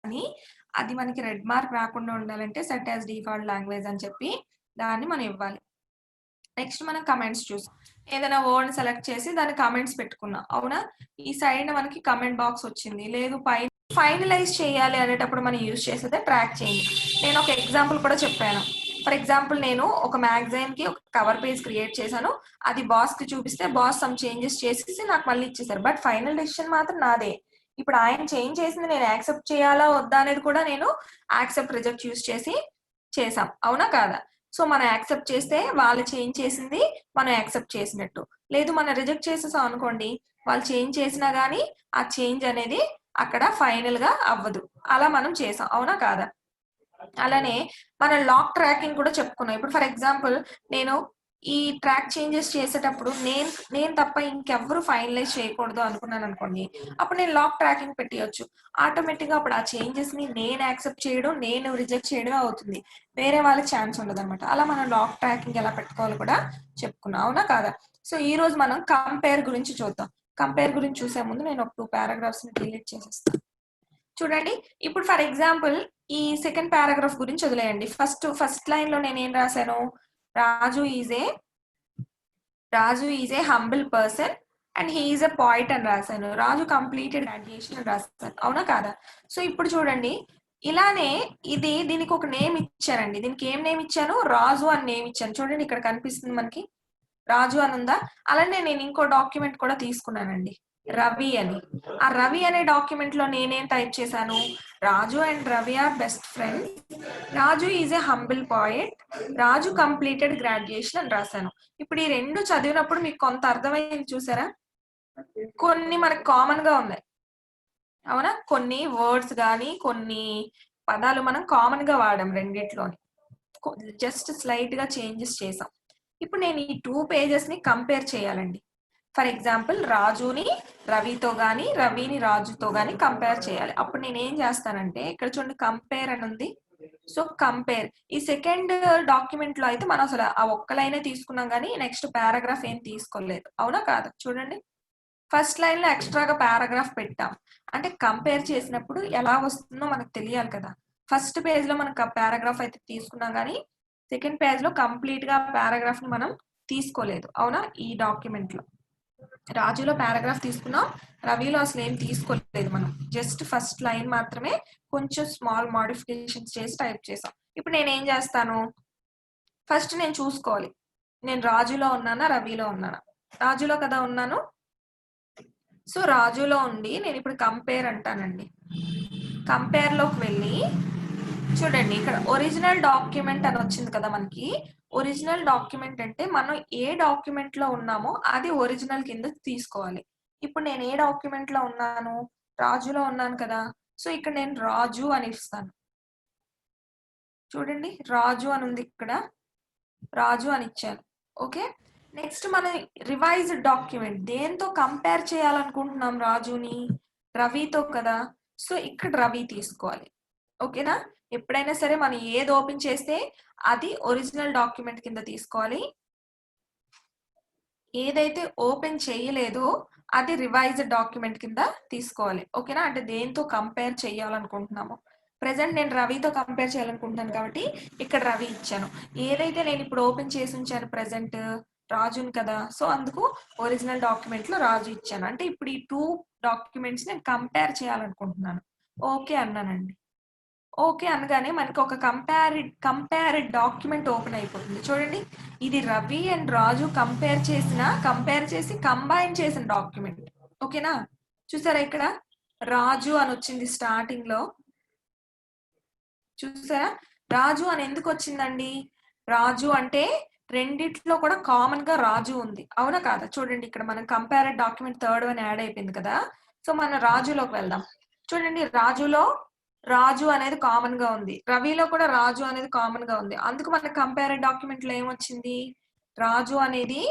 కానీ అది మనకి రెడ్ మార్క్ రాకుండా ఉండాలంటే సెట్ యాస్ డిఫాల్ట్ లాంగ్వేజ్ అని చెప్పి దాన్ని మనం ఇవ్వాలి. నెక్స్ట్ మనం కమెంట్స్ చూసాం. ఏదైనా వర్డ్ సెలెక్ట్ చేసి దాన్ని కమెంట్స్ పెట్టుకున్నాం. అవునా? ఈ సైడ్ మనకి కమెంట్ బాక్స్ వచ్చింది. లేదు ఫైనలైజ్ చేయాలి అనేటప్పుడు మనం యూజ్ చేసేదే ట్రాక్ చేంజ్. నేను ఒక ఎగ్జాంపుల్ కూడా చెప్పాను. ఫర్ ఎగ్జాంపుల్ నేను ఒక మ్యాగజైన్‌కి ఒక కవర్ పేజ్ క్రియేట్ చేశాను. అది బాస్‌కి చూపిస్తే బాస్ సమ్ చేంజెస్ చేసేసి నాకు మళ్ళీ ఇచ్చేసారు. బట్ ఫైనల్ డెసిషన్ మాత్రం నాదే. ఇప్పుడు ఆయన చేంజ్ చేసింది నేను యాక్సెప్ట్ చేయాలా? వద్దా? అనేది కూడా నేను యాక్సెప్ట్, రిజెక్ట్ యూజ్ చేసి చేశాం. అవునా? కాదా? సో మనం యాక్సెప్ట్ చేస్తే వాళ్ళు చేంజ్ చేసింది మనం యాక్సెప్ట్ చేసినట్టు. లేదు మనం రిజెక్ట్ చేసేసాం అనుకోండి, వాళ్ళు చేంజ్ చేసినా గానీ ఆ చేంజ్ అనేది అక్కడ ఫైనల్‌గా అవ్వదు. అలా మనం చేసాం. అవునా? కాదా? అలానే మనం లాక్ ట్రాకింగ్ కూడా చెప్పుకున్నాం. ఇప్పుడు ఫర్ ఎగ్జాంపుల్ నేను ఈ ట్రాక్ చేంజెస్ చేసేటప్పుడు నేను తప్ప ఇంకెవ్వరు ఫైనలైజ్ చేయకూడదు అనుకున్నాననుకోండి, అప్పుడు నేను లాక్ ట్రాకింగ్ పెట్టియొచ్చు. ఆటోమేటిక్‌గా అప్పుడు ఆ చేంజెస్‌ని నేను యాక్సెప్ట్ చేయడం, నేను రిజెక్ట్ చేయడమే అవుతుంది. వేరే వాళ్ళకి ఛాన్స్ ఉండదనమాట. అలా మనం లాక్ ట్రాకింగ్ ఎలా పెట్టుకోవాలో కూడా చెప్పుకున్నాం. అవునా? కాదా? సో ఈరోజు మనం కంపేర్ గురించి చూద్దాం. కంపేర్ గురించి చూసే ముందు నేను ఒక 2 పారాగ్రాఫ్స్‌ని డిలీట్ చేసేస్తాను. చూడండి, ఇప్పుడు ఫర్ ఎగ్జాంపుల్ ఈ సెకండ్ పారాగ్రాఫ్ గురించి వదిలేయండి. ఫస్ట్ లైన్‌లో నేనేం రాశాను? Raju is a humble person and he is a poet అని రాశాను. రాజు కంప్లీటెడ్ గ్రాడ్యుయేషన్ అని రాశాను. అవునా? కాదా? సో ఇప్పుడు చూడండి, ఇలానే దీనికి ఒక నేమ్ ఇచ్చానండి. దీనికి ఏం నేమ్ ఇచ్చాను? రాజు అని నేమ్ ఇచ్చాను. చూడండి, ఇక్కడ కనిపిస్తుంది మనకి రాజు అని ఉందా? అలానే నేను ఇంకో డాక్యుమెంట్ కూడా తీసుకున్నానండి, రవి అని. ఆ రవి అనే డాక్యుమెంట్ లో నేనేం టైప్ చేశాను? Raju and Ravi are best friends. Raju is a humble poet. Raju completed graduation అని రాశాను. ఇప్పుడు ఈ రెండు చదివినప్పుడు మీకు కొంత అర్థమైంది చూసారా? కొన్ని మనకు కామన్ గా ఉన్నాయి. అవునా? కొన్ని వర్డ్స్ గానీ కొన్ని పదాలు మనం కామన్ గా వాడాం రెండిట్లోని. జస్ట్ స్లైట్ గా చేంజెస్ చేసాం. ఇప్పుడు నేను ఈ 2 పేజెస్ ని కంపేర్ చేయాలండి. ఫర్ ఎగ్జాంపుల్ రాజుని రవితో గాని, రవిని రాజుతో గాని కంపేర్ చేయాలి. అప్పుడు నేను ఏం చేస్తానంటే, ఇక్కడ చూడండి కంపేర్ అని ఉంది. సో కంపేర్ ఈ సెకండ్ డాక్యుమెంట్ లో అయితే మనం అసలు ఆ ఒక్క లైనే తీసుకున్నాం కానీ నెక్స్ట్ పారాగ్రాఫ్ ఏం తీసుకోలేదు. అవునా? కాదా? చూడండి, ఫస్ట్ లైన్ లో ఎక్స్ట్రాగా పారాగ్రాఫ్ పెట్టాం. అంటే కంపేర్ చేసినప్పుడు ఎలా వస్తుందో మనకు తెలియాలి కదా. ఫస్ట్ పేజ్ లో మనం పారాగ్రాఫ్ అయితే తీసుకున్నాం కానీ సెకండ్ పేజ్ లో కంప్లీట్ గా పారాగ్రాఫ్ ని మనం తీసుకోలేదు. అవునా? ఈ డాక్యుమెంట్ లో రాజులో పారాగ్రాఫ్ తీసుకున్నాం, రవిలో అసలు ఏం తీసుకోలేదు. మనం జస్ట్ ఫస్ట్ లైన్ మాత్రమే కొంచెం స్మాల్ మోడిఫికేషన్స్ చేసి టైప్ చేసాం. ఇప్పుడు నేను ఏం చేస్తాను? ఫస్ట్ నేను చూసుకోవాలి, నేను రాజులో ఉన్నానా రవిలో ఉన్నానా? రాజులో కదా ఉన్నాను. సో రాజులో ఉండి నేను ఇప్పుడు కంపేర్ అంటానండి. కంపేర్ లోకి వెళ్ళి చూడండి, ఇక్కడ ఒరిజినల్ డాక్యుమెంట్ అని వచ్చింది కదా మనకి. ఒరిజినల్ డాక్యుమెంట్ అంటే మనం ఏ డాక్యుమెంట్ లో ఉన్నామో అది ఒరిజినల్ కింద తీసుకోవాలి. ఇప్పుడు నేను ఏ డాక్యుమెంట్ లో ఉన్నాను? రాజులో ఉన్నాను కదా. సో ఇక్కడ నేను రాజు అని ఇస్తాను. చూడండి, రాజు అని ఉంది ఇక్కడ, రాజు అని ఇచ్చాను. ఓకే, నెక్స్ట్ మనం రివైజ్డ్ డాక్యుమెంట్ దేంతో కంపేర్ చేయాలనుకుంటున్నాం? రాజుని రవితో కదా. సో ఇక్కడ రవి తీసుకోవాలి. ఓకేనా? ఎప్పుడైనా సరే మనం ఏది ఓపెన్ చేస్తే అది ఒరిజినల్ డాక్యుమెంట్ కింద తీసుకోవాలి. ఏదైతే ఓపెన్ చేయలేదో అది రివైజ్డ్ డాక్యుమెంట్ కింద తీసుకోవాలి. ఓకేనా? అంటే దేంతో కంపేర్ చేయాలనుకుంటున్నాము. ప్రెసెంట్ నేను రవితో కంపేర్ చేయాలనుకుంటున్నాను కాబట్టి ఇక్కడ రవి ఇచ్చాను. ఏదైతే నేను ఇప్పుడు ఓపెన్ చేసి ఉంచాను ప్రెసెంట్ రాజుని కదా. సో అందుకు ఒరిజినల్ డాక్యుమెంట్ లో రాజు ఇచ్చాను. అంటే ఇప్పుడు ఈ 2 డాక్యుమెంట్స్ నేను కంపేర్ చేయాలనుకుంటున్నాను. ఓకే అన్నానండి. ఓకే అనగానే మనకి ఒక కంపేర్డ్ డాక్యుమెంట్ ఓపెన్ అయిపోతుంది. చూడండి, ఇది రవి అండ్ రాజు కంపేర్ చేసి కంబైన్ చేసిన డాక్యుమెంట్. ఓకేనా? చూసారా, ఇక్కడ రాజు అని వచ్చింది స్టార్టింగ్ లో. చూసారా, రాజు అని ఎందుకు వచ్చిందండి? రాజు అంటే రెండిట్లో కూడా కామన్ గా రాజు ఉంది. అవునా కాదా? చూడండి, ఇక్కడ మనం compared document third one add అయిపోయింది కదా. సో మనం రాజులోకి వెళ్దాం. చూడండి, రాజులో రాజు అనేది కామన్ గా ఉంది, రవిలో కూడా రాజు అనేది కామన్ గా ఉంది. అందుకు మన కంపేర్డ్ డాక్యుమెంట్ లో ఏమొచ్చింది? రాజు అనేది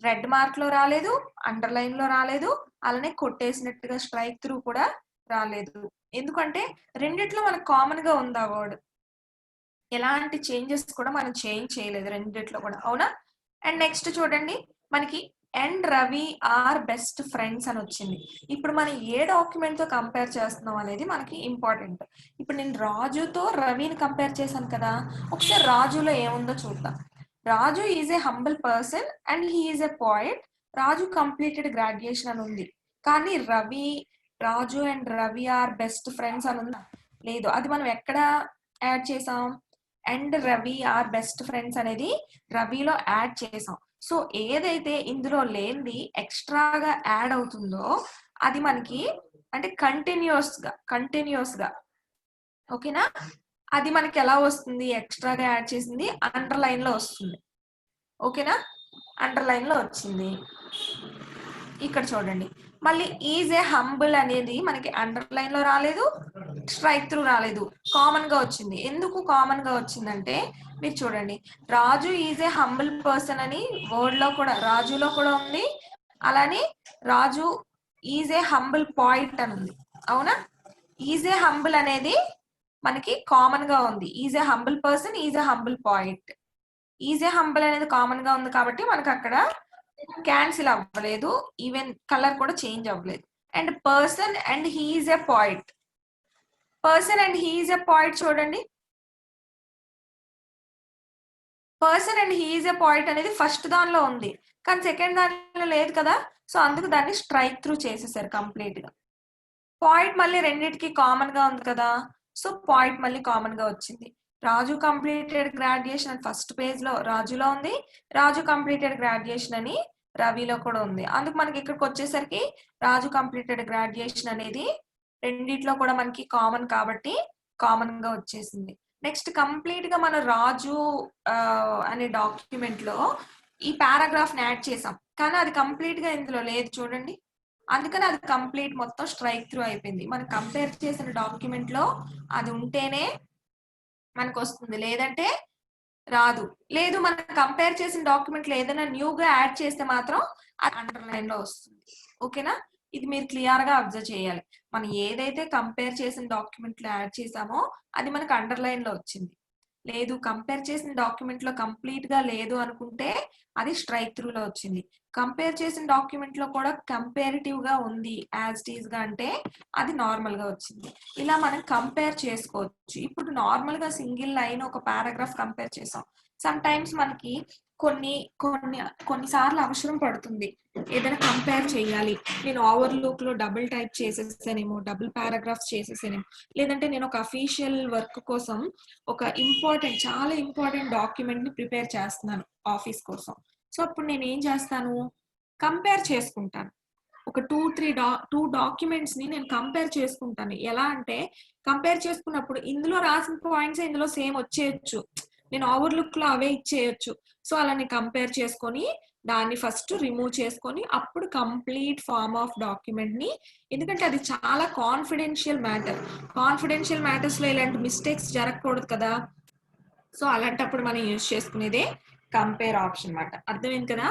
రెడ్ మార్క్ లో రాలేదు, అండర్లైన్ లో రాలేదు, అలానే కొట్టేసినట్టుగా స్ట్రైక్ త్రూ కూడా రాలేదు. ఎందుకంటే రెండిట్లో మనకు కామన్ గా ఉంది ఆ వర్డ్. ఎలాంటి చేంజెస్ కూడా మనం చేంజ్ చేయలేదు రెండిట్లో కూడా. అవునా? అండ్ నెక్స్ట్ చూడండి, మనకి and Ravi are best friends అని వచ్చింది. ఇప్పుడు మనం ఏ డాక్యుమెంట్ తో కంపేర్ చేస్తున్నాం అనేది మనకి ఇంపార్టెంట్. ఇప్పుడు నేను రాజుతో రవిని కంపేర్ చేశాను కదా, ఒకసారి రాజులో ఏముందో చూద్దాం. Raju is a humble person and he is a poet. Raju completed graduation అని ఉంది, కానీ Raju and Ravi are best friends అని ఉందా? లేదు. అది మనం ఎక్కడ యాడ్ చేసాం? And Ravi are best friends అనేది రవిలో యాడ్ చేసాం. సో ఏదైతే ఇందులో లేనిది ఎక్స్ట్రాగా యాడ్ అవుతుందో అది మనకి అంటే కంటిన్యూస్ గా ఓకేనా, అది మనకి ఎలా వస్తుంది? ఎక్స్ట్రాగా యాడ్ చేసింది అండర్లైన్ లో వస్తుంది. ఓకేనా, అండర్లైన్ లో వచ్చింది. ఇక్కడ చూడండి, మళ్ళీ ఈజ్ ఏ హంబుల్ అనేది మనకి అండర్లైన్ లో రాలేదు, స్ట్రైక్ త్రూ రాలేదు, కామన్ గా వచ్చింది. ఎందుకు కామన్ గా వచ్చిందంటే మీరు చూడండి, Raju is a humble person అని వర్డ్ లో కూడా, రాజులో కూడా ఉంది. అలానే రాజు ఈజ్ ఏ హంబుల్ పాయింట్ అని ఉంది. అవునా, ఈజ్ ఏ హంబుల్ అనేది మనకి కామన్ గా ఉంది. Is a humble person, is a humble point. Is a humble అనేది కామన్ గా ఉంది కాబట్టి మనకు అక్కడ క్యాన్సిల్ అవ్వలేదు, ఈవెన్ కలర్ కూడా చేంజ్ అవ్వలేదు. And person and he is a poet, person and he is a poet చూడండి, person and he is a poet అనేది ఫస్ట్ దానిలో ఉంది, కానీ సెకండ్ దానిలో లేదు కదా, సో అందుకు దాన్ని స్ట్రైక్ త్రూ చేసేసారు కంప్లీట్ గా. పాయింట్ మళ్ళీ రెండింటికి కామన్ గా ఉంది కదా, సో పాయింట్ మళ్ళీ కామన్ గా వచ్చింది. రాజు కంప్లీటెడ్ గ్రాడ్యుయేషన్ అని ఫస్ట్ పేజ్ లో రాజులో ఉంది, రాజు కంప్లీటెడ్ గ్రాడ్యుయేషన్ అని రవిలో కూడా ఉంది. అందుకు మనకి ఇక్కడికి వచ్చేసరికి రాజు కంప్లీటెడ్ గ్రాడ్యుయేషన్ అనేది రెండిట్లో కూడా మనకి కామన్ కాబట్టి కామన్ గా వచ్చేసింది. నెక్స్ట్ కంప్లీట్ గా మన రాజు అనే డాక్యుమెంట్ లో ఈ పారాగ్రాఫ్ ని యాడ్ చేసాం, కానీ అది కంప్లీట్ గా ఇందులో లేదు చూడండి, అందుకని అది కంప్లీట్ మొత్తం స్ట్రైక్ త్రూ అయిపోయింది. మనం కంపేర్ చేసిన డాక్యుమెంట్ లో అది ఉంటేనే మనకు వస్తుంది, లేదంటే రాదు. లేదు, మనం కంపేర్ చేసిన డాక్యుమెంట్ లో ఏదైనా న్యూగా యాడ్ చేస్తే మాత్రం అది అండర్లైన్ లో వస్తుంది. ఓకేనా, ఇది మీరు క్లియర్ గా అబ్జర్వ్ చేయాలి. మనం ఏదైతే కంపేర్ చేసిన డాక్యుమెంట్ లో యాడ్ చేసామో అది మనకు అండర్లైన్ లో వచ్చింది. లేదు, కంపేర్ చేసిన డాక్యుమెంట్ లో కంప్లీట్ గా లేదు అనుకుంటే అది స్ట్రైక్ త్రూ లో వచ్చింది. కంపేర్ చేసిన డాక్యుమెంట్ లో కూడా కంపేరిటివ్ గా ఉంది యాజ్ ఇట్ ఈస్ గా అంటే అది నార్మల్ గా వచ్చింది. ఇలా మనం కంపేర్ చేసుకోవచ్చు. ఇప్పుడు నార్మల్ గా సింగిల్ లైన్ ఒక పారాగ్రాఫ్ కంపేర్ చేసాం. సమ్ టైమ్స్ మనకి కొన్నిసార్లు అవసరం పడుతుంది ఏదైనా కంపేర్ చేయాలి. నేను ఓవర్లుక్ లో డబుల్ టైప్ చేసేసానేమో, డబుల్ పారాగ్రాఫ్స్ చేసేసానేమో, లేదంటే నేను ఒక అఫీషియల్ వర్క్ కోసం ఒక చాలా ఇంపార్టెంట్ డాక్యుమెంట్ ని ప్రిపేర్ చేస్తున్నాను ఆఫీస్ కోసం. సో అప్పుడు నేను ఏం చేస్తాను, కంపేర్ చేసుకుంటాను. ఒక టూ డాక్యుమెంట్స్ ని నేను కంపేర్ చేసుకుంటాను. ఎలా అంటే కంపేర్ చేసుకున్నప్పుడు ఇందులో రాసిన పాయింట్స్ ఇందులో సేమ్ వచ్చేయచ్చు, నేను ఓవర్లుక్ లో అవే ఇచ్చేయచ్చు. సో అలా నేను కంపేర్ చేసుకొని దాన్ని ఫస్ట్ రిమూవ్ చేసుకొని అప్పుడు కంప్లీట్ ఫార్మ్ ఆఫ్ డాక్యుమెంట్ ని, ఎందుకంటే అది చాలా కాన్ఫిడెన్షియల్ మ్యాటర్స్ లో ఇలాంటి మిస్టేక్స్ జరగకూడదు కదా, సో అలాంటప్పుడు మనం యూజ్ చేసుకునేదే కంపేర్ ఆప్షన్ అన్నమాట. అర్థమైంది కదా,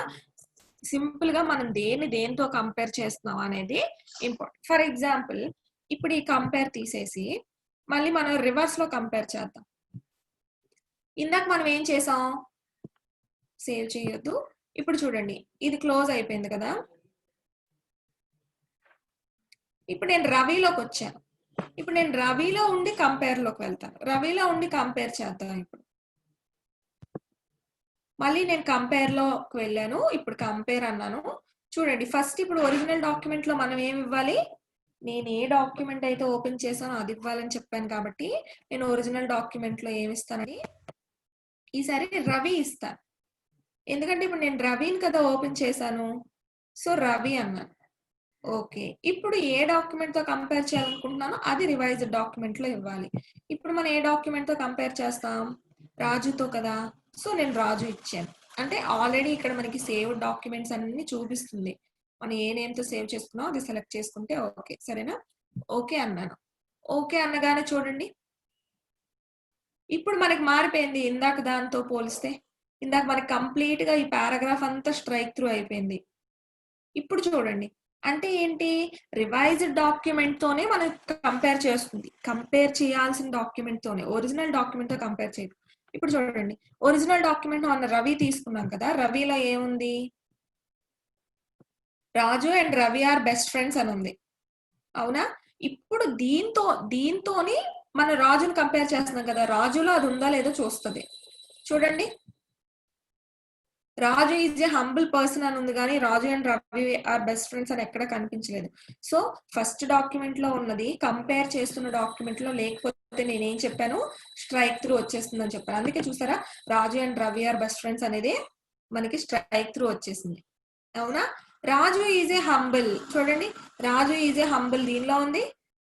సింపుల్ గా మనం దేనితో కంపేర్ చేస్తున్నాం అనేది ఇంపార్టెంట్. ఫర్ ఎగ్జాంపుల్ ఇప్పుడు ఈ కంపేర్ తీసేసి మళ్ళీ మనం రివర్స్ లో కంపేర్ చేద్దాం. ఇందాక మనం ఏం చేసాం, సేవ్ చేయొద్దు. ఇప్పుడు చూడండి, ఇది క్లోజ్ అయిపోయింది కదా, ఇప్పుడు నేను రవిలోకి వచ్చాను. ఇప్పుడు నేను రవిలో ఉండి కంపేర్ లోకి వెళ్తాను. రవిలో ఉండి కంపేర్ చేద్దాం. ఇప్పుడు మళ్ళీ నేను కంపేర్ లోకి వెళ్ళాను, ఇప్పుడు కంపేర్ అన్నాను. చూడండి, ఫస్ట్ ఇప్పుడు ఒరిజినల్ డాక్యుమెంట్ లో మనం ఏమి ఇవ్వాలి, నేను ఏ డాక్యుమెంట్ అయితే ఓపెన్ చేశానో అది ఇవ్వాలని చెప్పాను కాబట్టి నేను ఒరిజినల్ డాక్యుమెంట్ లో ఏమి ఇస్తానని ఈసారి రవి ఇస్తాను. ఎందుకంటే ఇప్పుడు నేను రవిని కదా ఓపెన్ చేశాను, సో రవి అన్నాను. ఓకే, ఇప్పుడు ఏ డాక్యుమెంట్ తో కంపేర్ చేయాలనుకుంటున్నానో అది రివైజ్డ్ డాక్యుమెంట్ లో ఇవ్వాలి. ఇప్పుడు మనం ఏ డాక్యుమెంట్ తో కంపేర్ చేస్తాం, రాజుతో కదా, సో నేను రాజు ఇచ్చాను. అంటే ఆల్రెడీ ఇక్కడ మనకి సేవ్ డాక్యుమెంట్స్ అన్ని చూపిస్తుంది. మనం ఏ నేమ్ తో సేవ్ చేసుకున్నాం అది సెలెక్ట్ చేసుకుంటే ఓకే, సరేనా. ఓకే అన్నాను. ఓకే అనగానే చూడండి, ఇప్పుడు మనకి మారిపోయింది ఇందాక దాంతో పోలిస్తే. ఇందాక మనకి కంప్లీట్ గా ఈ పారాగ్రాఫ్ అంతా స్ట్రైక్ త్రూ అయిపోయింది. ఇప్పుడు చూడండి, అంటే ఏంటి, రివైజ్డ్ డాక్యుమెంట్ తోనే మనం కంపేర్ చేస్తుంది. కంపేర్ చేయాల్సిన డాక్యుమెంట్ తోనే, ఒరిజినల్ డాక్యుమెంట్ తో కంపేర్ చేయదు. ఇప్పుడు చూడండి, ఒరిజినల్ డాక్యుమెంట్ మన రవి తీసుకున్నాం కదా, రవిలో ఏముంది, Raju and Ravi are best friends అని ఉంది. అవునా? ఇప్పుడు దీంతోని మనం రాజుని కంపేర్ చేస్తున్నాం కదా, రాజులో అది ఉందా లేదో చూస్తుంది. చూడండి, Raju is a humble person అని ఉంది, కానీ Raju and Ravi are best friends అని ఎక్కడ కనిపించలేదు. సో ఫస్ట్ డాక్యుమెంట్ లో ఉన్నది కంపేర్ చేస్తున్న డాక్యుమెంట్ లో లేకపోతే నేనేం చెప్పాను, స్ట్రైక్ త్రూ వచ్చేస్తుంది అని చెప్పాను. అందుకే చూసారా, Raju and Ravi are best friends అనేది మనకి స్ట్రైక్ త్రూ వచ్చేసింది. అవునా? రాజు ఈజ్ ఏ హంబుల్, చూడండి, రాజు ఈజ్ ఏ హంబుల్ దీనిలో ఉంది,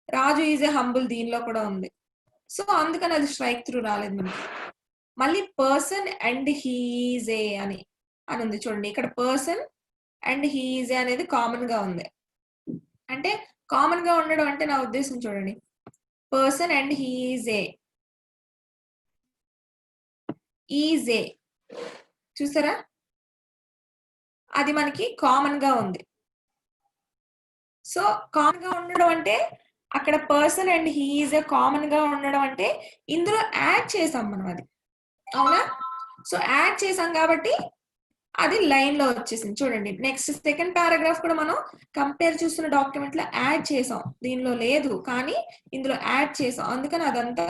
రాజు ఈజ్ ఏ హంబుల్ దీనిలో కూడా ఉంది. సో అందుకని అది స్ట్రైక్ త్రూ రాలేదు మనకి. మళ్ళీ పర్సన్ అండ్ హీజ్ ఏ అని ఉంది చూడండి, ఇక్కడ పర్సన్ అండ్ హీజ్ ఏ అనేది కామన్ గా ఉంది. అంటే కామన్ గా ఉండడం అంటే నా ఉద్దేశం చూడండి, person and he's a, is a, చూసారా, అది మనకి కామన్ గా ఉంది. సో కామన్ గా ఉండడం అంటే అక్కడ person and he's a common గా ఉండడం అంటే ఇందులో యాడ్ చేసాం మనం అది. అవునా? సో యాడ్ చేసాం కాబట్టి అది లైన్ లో వచ్చేసింది. చూడండి, నెక్స్ట్ సెకండ్ పారాగ్రాఫ్ కూడా మనం కంపేర్ చూస్తున్న డాక్యుమెంట్ లో యాడ్ చేసాం, దీనిలో లేదు కానీ ఇందులో యాడ్ చేసాం, అందుకని అదంతా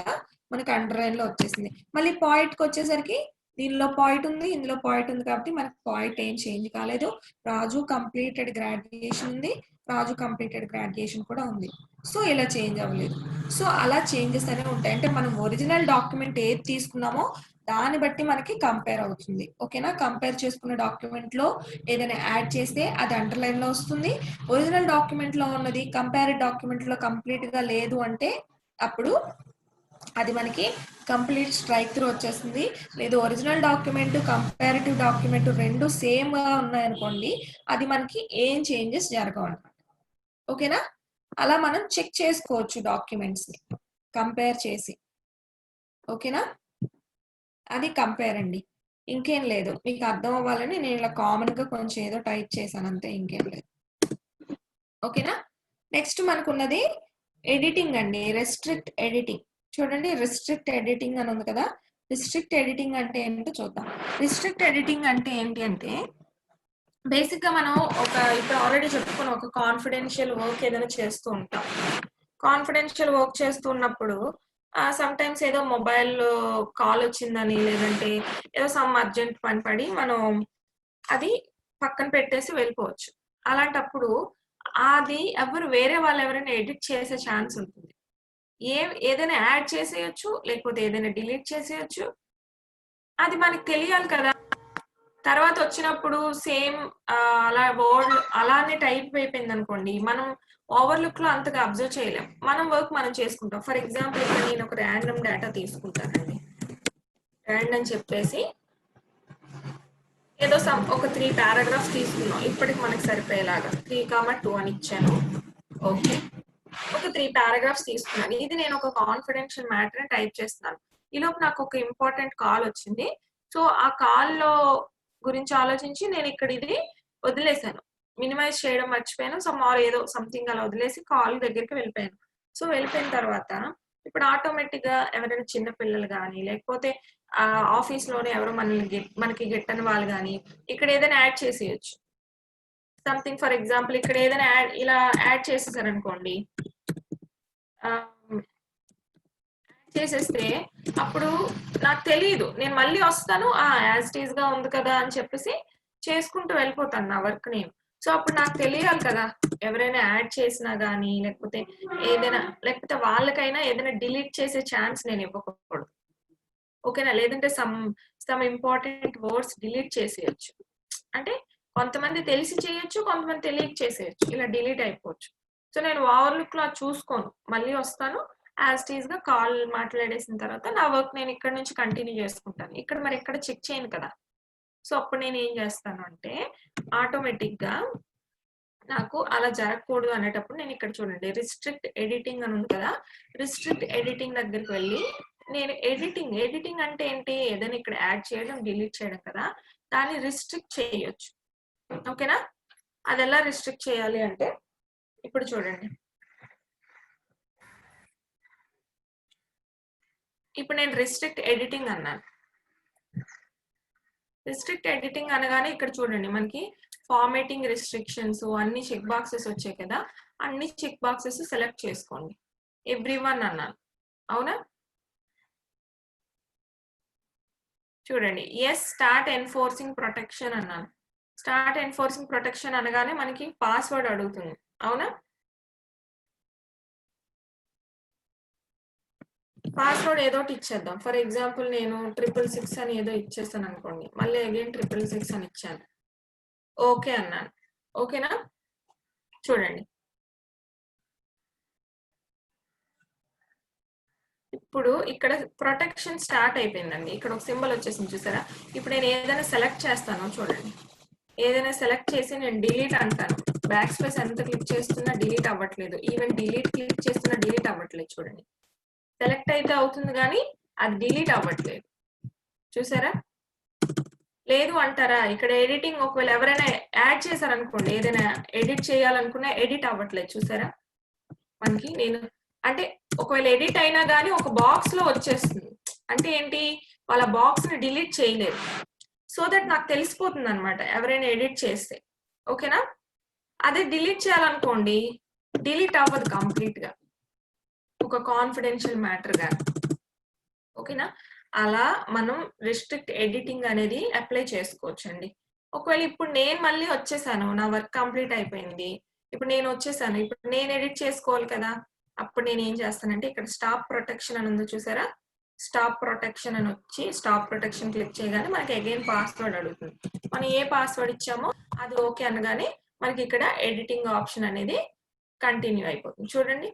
మనకి అండర్లైన్ లో వచ్చేసింది. మళ్ళీ పాయింట్ కి వచ్చేసరికి దీనిలో పాయింట్ ఉంది, ఇందులో పాయింట్ ఉంది, కాబట్టి మనకి పాయింట్ ఏం చేంజ్ కాలేదు. రాజు కంప్లీటెడ్ గ్రాడ్యుయేషన్ ఉంది, రాజు కంప్లీటెడ్ గ్రాడ్యుయేషన్ కూడా ఉంది. సో ఇలా చేంజ్ అవ్వలేదు. సో అలా చేంజెస్ అనేవి ఉంటాయి. అంటే మనం ఒరిజినల్ డాక్యుమెంట్ ఏది తీసుకున్నామో దాన్ని బట్టి మనకి కంపేర్ అవుతుంది. ఓకేనా? కంపేర్ చేసుకున్న డాక్యుమెంట్ లో ఏదైనా యాడ్ చేస్తే అది అండర్లైన్ లో వస్తుంది. ఒరిజినల్ డాక్యుమెంట్ లో ఉన్నది కంపేర్డ్ డాక్యుమెంట్ లో కంప్లీట్ గా లేదు అంటే అప్పుడు అది మనకి కంప్లీట్ స్ట్రైక్ త్రూ వచ్చేస్తుంది. లేదు ఒరిజినల్ డాక్యుమెంట్ కంపారిటివ్ డాక్యుమెంట్ రెండు సేమ్ గా ఉన్నాయనుకోండి, అది మనకి ఏం చేంజెస్ జరగవు అన్నమాట. ఓకేనా? అలా మనం చెక్ చేసుకోవచ్చు డాక్యుమెంట్స్ ని కంపేర్ చేసి. ఓకేనా? అది కంపేర్ అండి, ఇంకేం లేదు. మీకు అర్థం అవ్వాలని నేను ఇలా కామన్ గా కొంచెం ఏదో టైప్ చేశాను అంతే, ఇంకేం లేదు. ఓకేనా? నెక్స్ట్ మనకున్నది ఎడిటింగ్ అండి, రెస్ట్రిక్ట్ ఎడిటింగ్. చూడండి, రెస్ట్రిక్ట్ ఎడిటింగ్ అని ఉంది కదా, రిస్ట్రిక్ట్ ఎడిటింగ్ అంటే ఏంటో చూద్దాం. రిస్ట్రిక్ట్ ఎడిటింగ్ అంటే ఏంటి అంటే బేసిక్ గా మనం ఇప్పుడు ఆల్రెడీ చెప్పుకున్న ఒక కాన్ఫిడెన్షియల్ వర్క్ ఏదైనా చేస్తూ ఉంటాం. కాన్ఫిడెన్షియల్ వర్క్ చేస్తున్నప్పుడు సమ్ టైమ్స్ ఏదో మొబైల్ కాల్ వచ్చిందని, లేదంటే ఏదో సమ్ అర్జెంట్ పని పడి మనం అది పక్కన పెట్టేసి వెళ్ళిపోవచ్చు. అలాంటప్పుడు అది వేరే వాళ్ళు ఎవరైనా ఎడిట్ చేసే ఛాన్స్ ఉంటుంది. ఏదైనా యాడ్ చేసేయచ్చు, లేకపోతే ఏదైనా డిలీట్ చేసేయచ్చు. అది మనకి తెలియాలి కదా. తర్వాత వచ్చినప్పుడు సేమ్ అలా వర్డ్ అలానే టైప్ అయిపోయింది అనుకోండి, మనం ఓవర్లుక్ లో అంతగా అబ్జర్వ్ చేయలేం. మనం వర్క్ మనం చేసుకుంటాం. ఫర్ ఎగ్జాంపుల్ ఇక్కడ నేను ఒక ర్యాండమ్ డేటా తీసుకుంటానండి, ర్యాండమ్ చెప్పేసి ఏదో ఒక 3 పారాగ్రాఫ్స్ తీసుకున్నాం ఇప్పటికి మనకి సరిపోయేలాగా, 3,2 అని ఇచ్చాను. ఓకే, ఒక 3 పారాగ్రాఫ్స్ తీసుకున్నాను. ఇది నేను ఒక కాన్ఫిడెన్షియల్ మ్యాటర్ అని టైప్ చేస్తున్నాను. ఈలోపు నాకు ఒక ఇంపార్టెంట్ కాల్ వచ్చింది. సో ఆ కాల్లో గురించి ఆలోచించి నేను ఇక్కడ ఇది వదిలేశాను, మినిమైజ్ చేయడం మర్చిపోయాను. ఏదో సంథింగ్ అలా వదిలేసి కాల్ దగ్గరికి వెళ్ళిపోయాను. సో వెళ్ళిపోయిన తర్వాత ఇప్పుడు ఆటోమేటిక్ గా ఎవరైనా చిన్న పిల్లలు కానీ, లేకపోతే ఆఫీస్ లోనే ఎవరో మనకి గెట్టని వాళ్ళు కానీ ఇక్కడ ఏదైనా యాడ్ చేసేయచ్చు. సంథింగ్ ఫర్ ఎగ్జాంపుల్ ఇక్కడ ఏదైనా ఇలా యాడ్ చేసేసారనుకోండి, చేసేస్తే అప్పుడు నాకు తెలియదు, నేను మళ్ళీ వస్తాను యాజ్ టీజ్ గా ఉంది కదా అని చెప్పేసి చేసుకుంటూ వెళ్ళిపోతాను నా వర్క్ నేను. సో అప్పుడు నాకు తెలియాలి కదా, ఎవరైనా యాడ్ చేసినా గానీ, లేకపోతే వాళ్ళకైనా ఏదైనా డిలీట్ చేసే ఛాన్స్ నేను ఇవ్వకూడదు. ఓకేనా? లేదంటే సమ్ ఇంపార్టెంట్ వర్డ్స్ డిలీట్ చేసేయచ్చు. అంటే కొంతమంది తెలిసి చేయొచ్చు, కొంతమంది తెలియక చేసేయచ్చు, ఇలా డిలీట్ అయిపోవచ్చు. సో నేను ఓవర్లుక్ లో చూసుకోను, మళ్ళీ వస్తాను, యాజ్ టీజ్ గా కాల్ మాట్లాడేసిన తర్వాత నా వర్క్ నేను ఇక్కడ నుంచి కంటిన్యూ చేసుకుంటాను. ఇక్కడ మరి ఎక్కడ చెక్ చేయను కదా. సో అప్పుడు నేను ఏం చేస్తాను అంటే ఆటోమేటిక్ గా నాకు అలా జరగకూడదు అనేటప్పుడు నేను ఇక్కడ చూడండి, రిస్ట్రిక్ట్ ఎడిటింగ్ అని ఉంది కదా, రిస్ట్రిక్ట్ ఎడిటింగ్ దగ్గరికి వెళ్ళి నేను ఎడిటింగ్ అంటే ఏంటి, ఏదైనా ఇక్కడ యాడ్ చేయడం డిలీట్ చేయడం కదా, దాన్ని రిస్ట్రిక్ట్ చేయొచ్చు. ఓకేనా? అది ఎలా రిస్ట్రిక్ట్ చేయాలి అంటే ఇప్పుడు చూడండి, ఇప్పుడు నేను రిస్ట్రిక్ట్ ఎడిటింగ్ అన్నాను. రిస్ట్రిక్ట్ ఎడిటింగ్ అనగానే ఇక్కడ చూడండి మనకి ఫార్మాటింగ్ రిస్ట్రిక్షన్స్ అన్ని చెక్ బాక్సెస్ వచ్చాయి కదా, అన్ని చెక్ బాక్సెస్ సెలెక్ట్ చేసుకోండి. ఎవ్రీవన్ అన్నాను, అవునా? చూడండి, ఎస్ స్టార్ట్ ఎన్ఫోర్సింగ్ ప్రొటెక్షన్ అన్నాను. స్టార్ట్ ఎన్ఫోర్సింగ్ ప్రొటెక్షన్ అనగానే మనకి పాస్వర్డ్ అడుగుతుంది, అవునా? పాస్వర్డ్ ఏదో ఒకటి ఇచ్చేద్దాం. ఫర్ ఎగ్జాంపుల్ నేను 666 అని ఏదో ఇచ్చేస్తాను అనుకోండి. మళ్ళీ అగైన్ 666 అని ఇచ్చాను. ఓకే అన్నాను. ఓకేనా? చూడండి, ఇప్పుడు ఇక్కడ ప్రొటెక్షన్ స్టార్ట్ అయిపోయిందండి. ఇక్కడ ఒక సింబల్ వచ్చేసింది చూసారా? ఇప్పుడు నేను ఏదైనా సెలెక్ట్ చేస్తాను చూడండి. ఏదైనా సెలెక్ట్ చేసి నేను డిలీట్ అంటాను. బ్యాక్ స్పేస్ ఎంత క్లిక్ చేస్తున్నా డిలీట్ అవ్వట్లేదు. ఈవెన్ డిలీట్ క్లిక్ చేస్తున్నా డిలీట్ అవ్వట్లేదు. చూడండి, సెలెక్ట్ అయితే అవుతుంది కానీ అది డిలీట్ అవ్వట్లేదు. చూసారా? లేదు అంటారా? ఇక్కడ ఎడిటింగ్ ఒకవేళ ఎవరైనా యాడ్ చేశారనుకోండి, ఏదైనా ఎడిట్ చేయాలనుకున్నా ఎడిట్ అవ్వట్లేదు. చూసారా? మనకి నేను అంటే ఒకవేళ ఎడిట్ అయినా కానీ ఒక బాక్స్ లో వచ్చేస్తుంది. అంటే ఏంటి, వాళ్ళ బాక్స్ ని డిలీట్ చేయలేదు. సో దట్ నాకు తెలిసిపోతుంది అనమాట ఎవరైనా ఎడిట్ చేస్తే. ఓకేనా? అదే డిలీట్ చేయాలనుకోండి, డిలీట్ అవ్వదు కంప్లీట్ గా, ఒక కాన్ఫిడెన్షియల్ మ్యాటర్ గా. ఓకేనా? అలా మనం రిస్ట్రిక్ట్ ఎడిటింగ్ అనేది అప్లై చేసుకోవచ్చండి. ఒకవేళ ఇప్పుడు నేను మళ్ళీ వచ్చేసాను, నా వర్క్ కంప్లీట్ అయిపోయింది, ఇప్పుడు నేను వచ్చేసాను, ఇప్పుడు నేను ఎడిట్ చేసుకోవాలి కదా. అప్పుడు నేను ఏం చేస్తానంటే ఇక్కడ స్టాప్ ప్రొటెక్షన్ అని ఉందో చూసారా? స్టాప్ ప్రొటెక్షన్ అని వచ్చి స్టాప్ ప్రొటెక్షన్ క్లిక్ చేయగానే మనకి అగైన్ పాస్వర్డ్ అడుగుతుంది. మనం ఏ పాస్వర్డ్ ఇచ్చామో అది ఓకే అనగానే మనకి ఇక్కడ ఎడిటింగ్ ఆప్షన్ అనేది కంటిన్యూ అయిపోతుంది. చూడండి,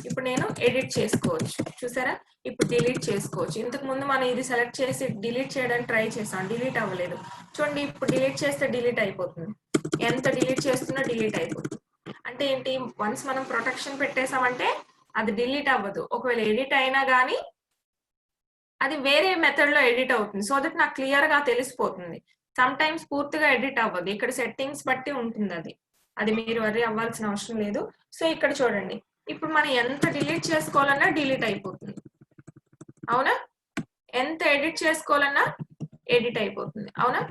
ఇప్పుడు నేను ఎడిట్ చేసుకోవచ్చు. చూసారా? ఇప్పుడు డిలీట్ చేసుకోవచ్చు. ఇంతకు ముందు మనం ఇది సెలెక్ట్ చేసి డిలీట్ చేయడానికి ట్రై చేసాం, డిలీట్ అవ్వలేదు. చూడండి, ఇప్పుడు డిలీట్ చేస్తే డిలీట్ అయిపోతుంది. ఎంత డిలీట్ చేస్తున్నా డిలీట్ అయిపోతుంది. అంటే ఏంటి, వన్స్ మనం ప్రొటెక్షన్ పెట్టేసామంటే అది డిలీట్ అవ్వదు. ఒకవేళ ఎడిట్ అయినా కానీ అది వేరే మెథడ్ లో ఎడిట్ అవుతుంది. సో దట్ నాకు క్లియర్ గా తెలిసిపోతుంది. సమ్ టైమ్స్ పూర్తిగా ఎడిట్ అవ్వదు, ఇక్కడ సెట్టింగ్స్ బట్టి ఉంటుంది. అది మీరు వరీ అవ్వాల్సిన అవసరం లేదు. సో ఇక్కడ చూడండి, ఇప్పుడు మనం ఎంత డిలీట్ చేసుకోవాలన్నా డిలీట్ అయిపోతుంది, అవునా? ఎంత ఎడిట్ చేసుకోవాలన్నా ఎడిట్ అయిపోతుంది, అవునా?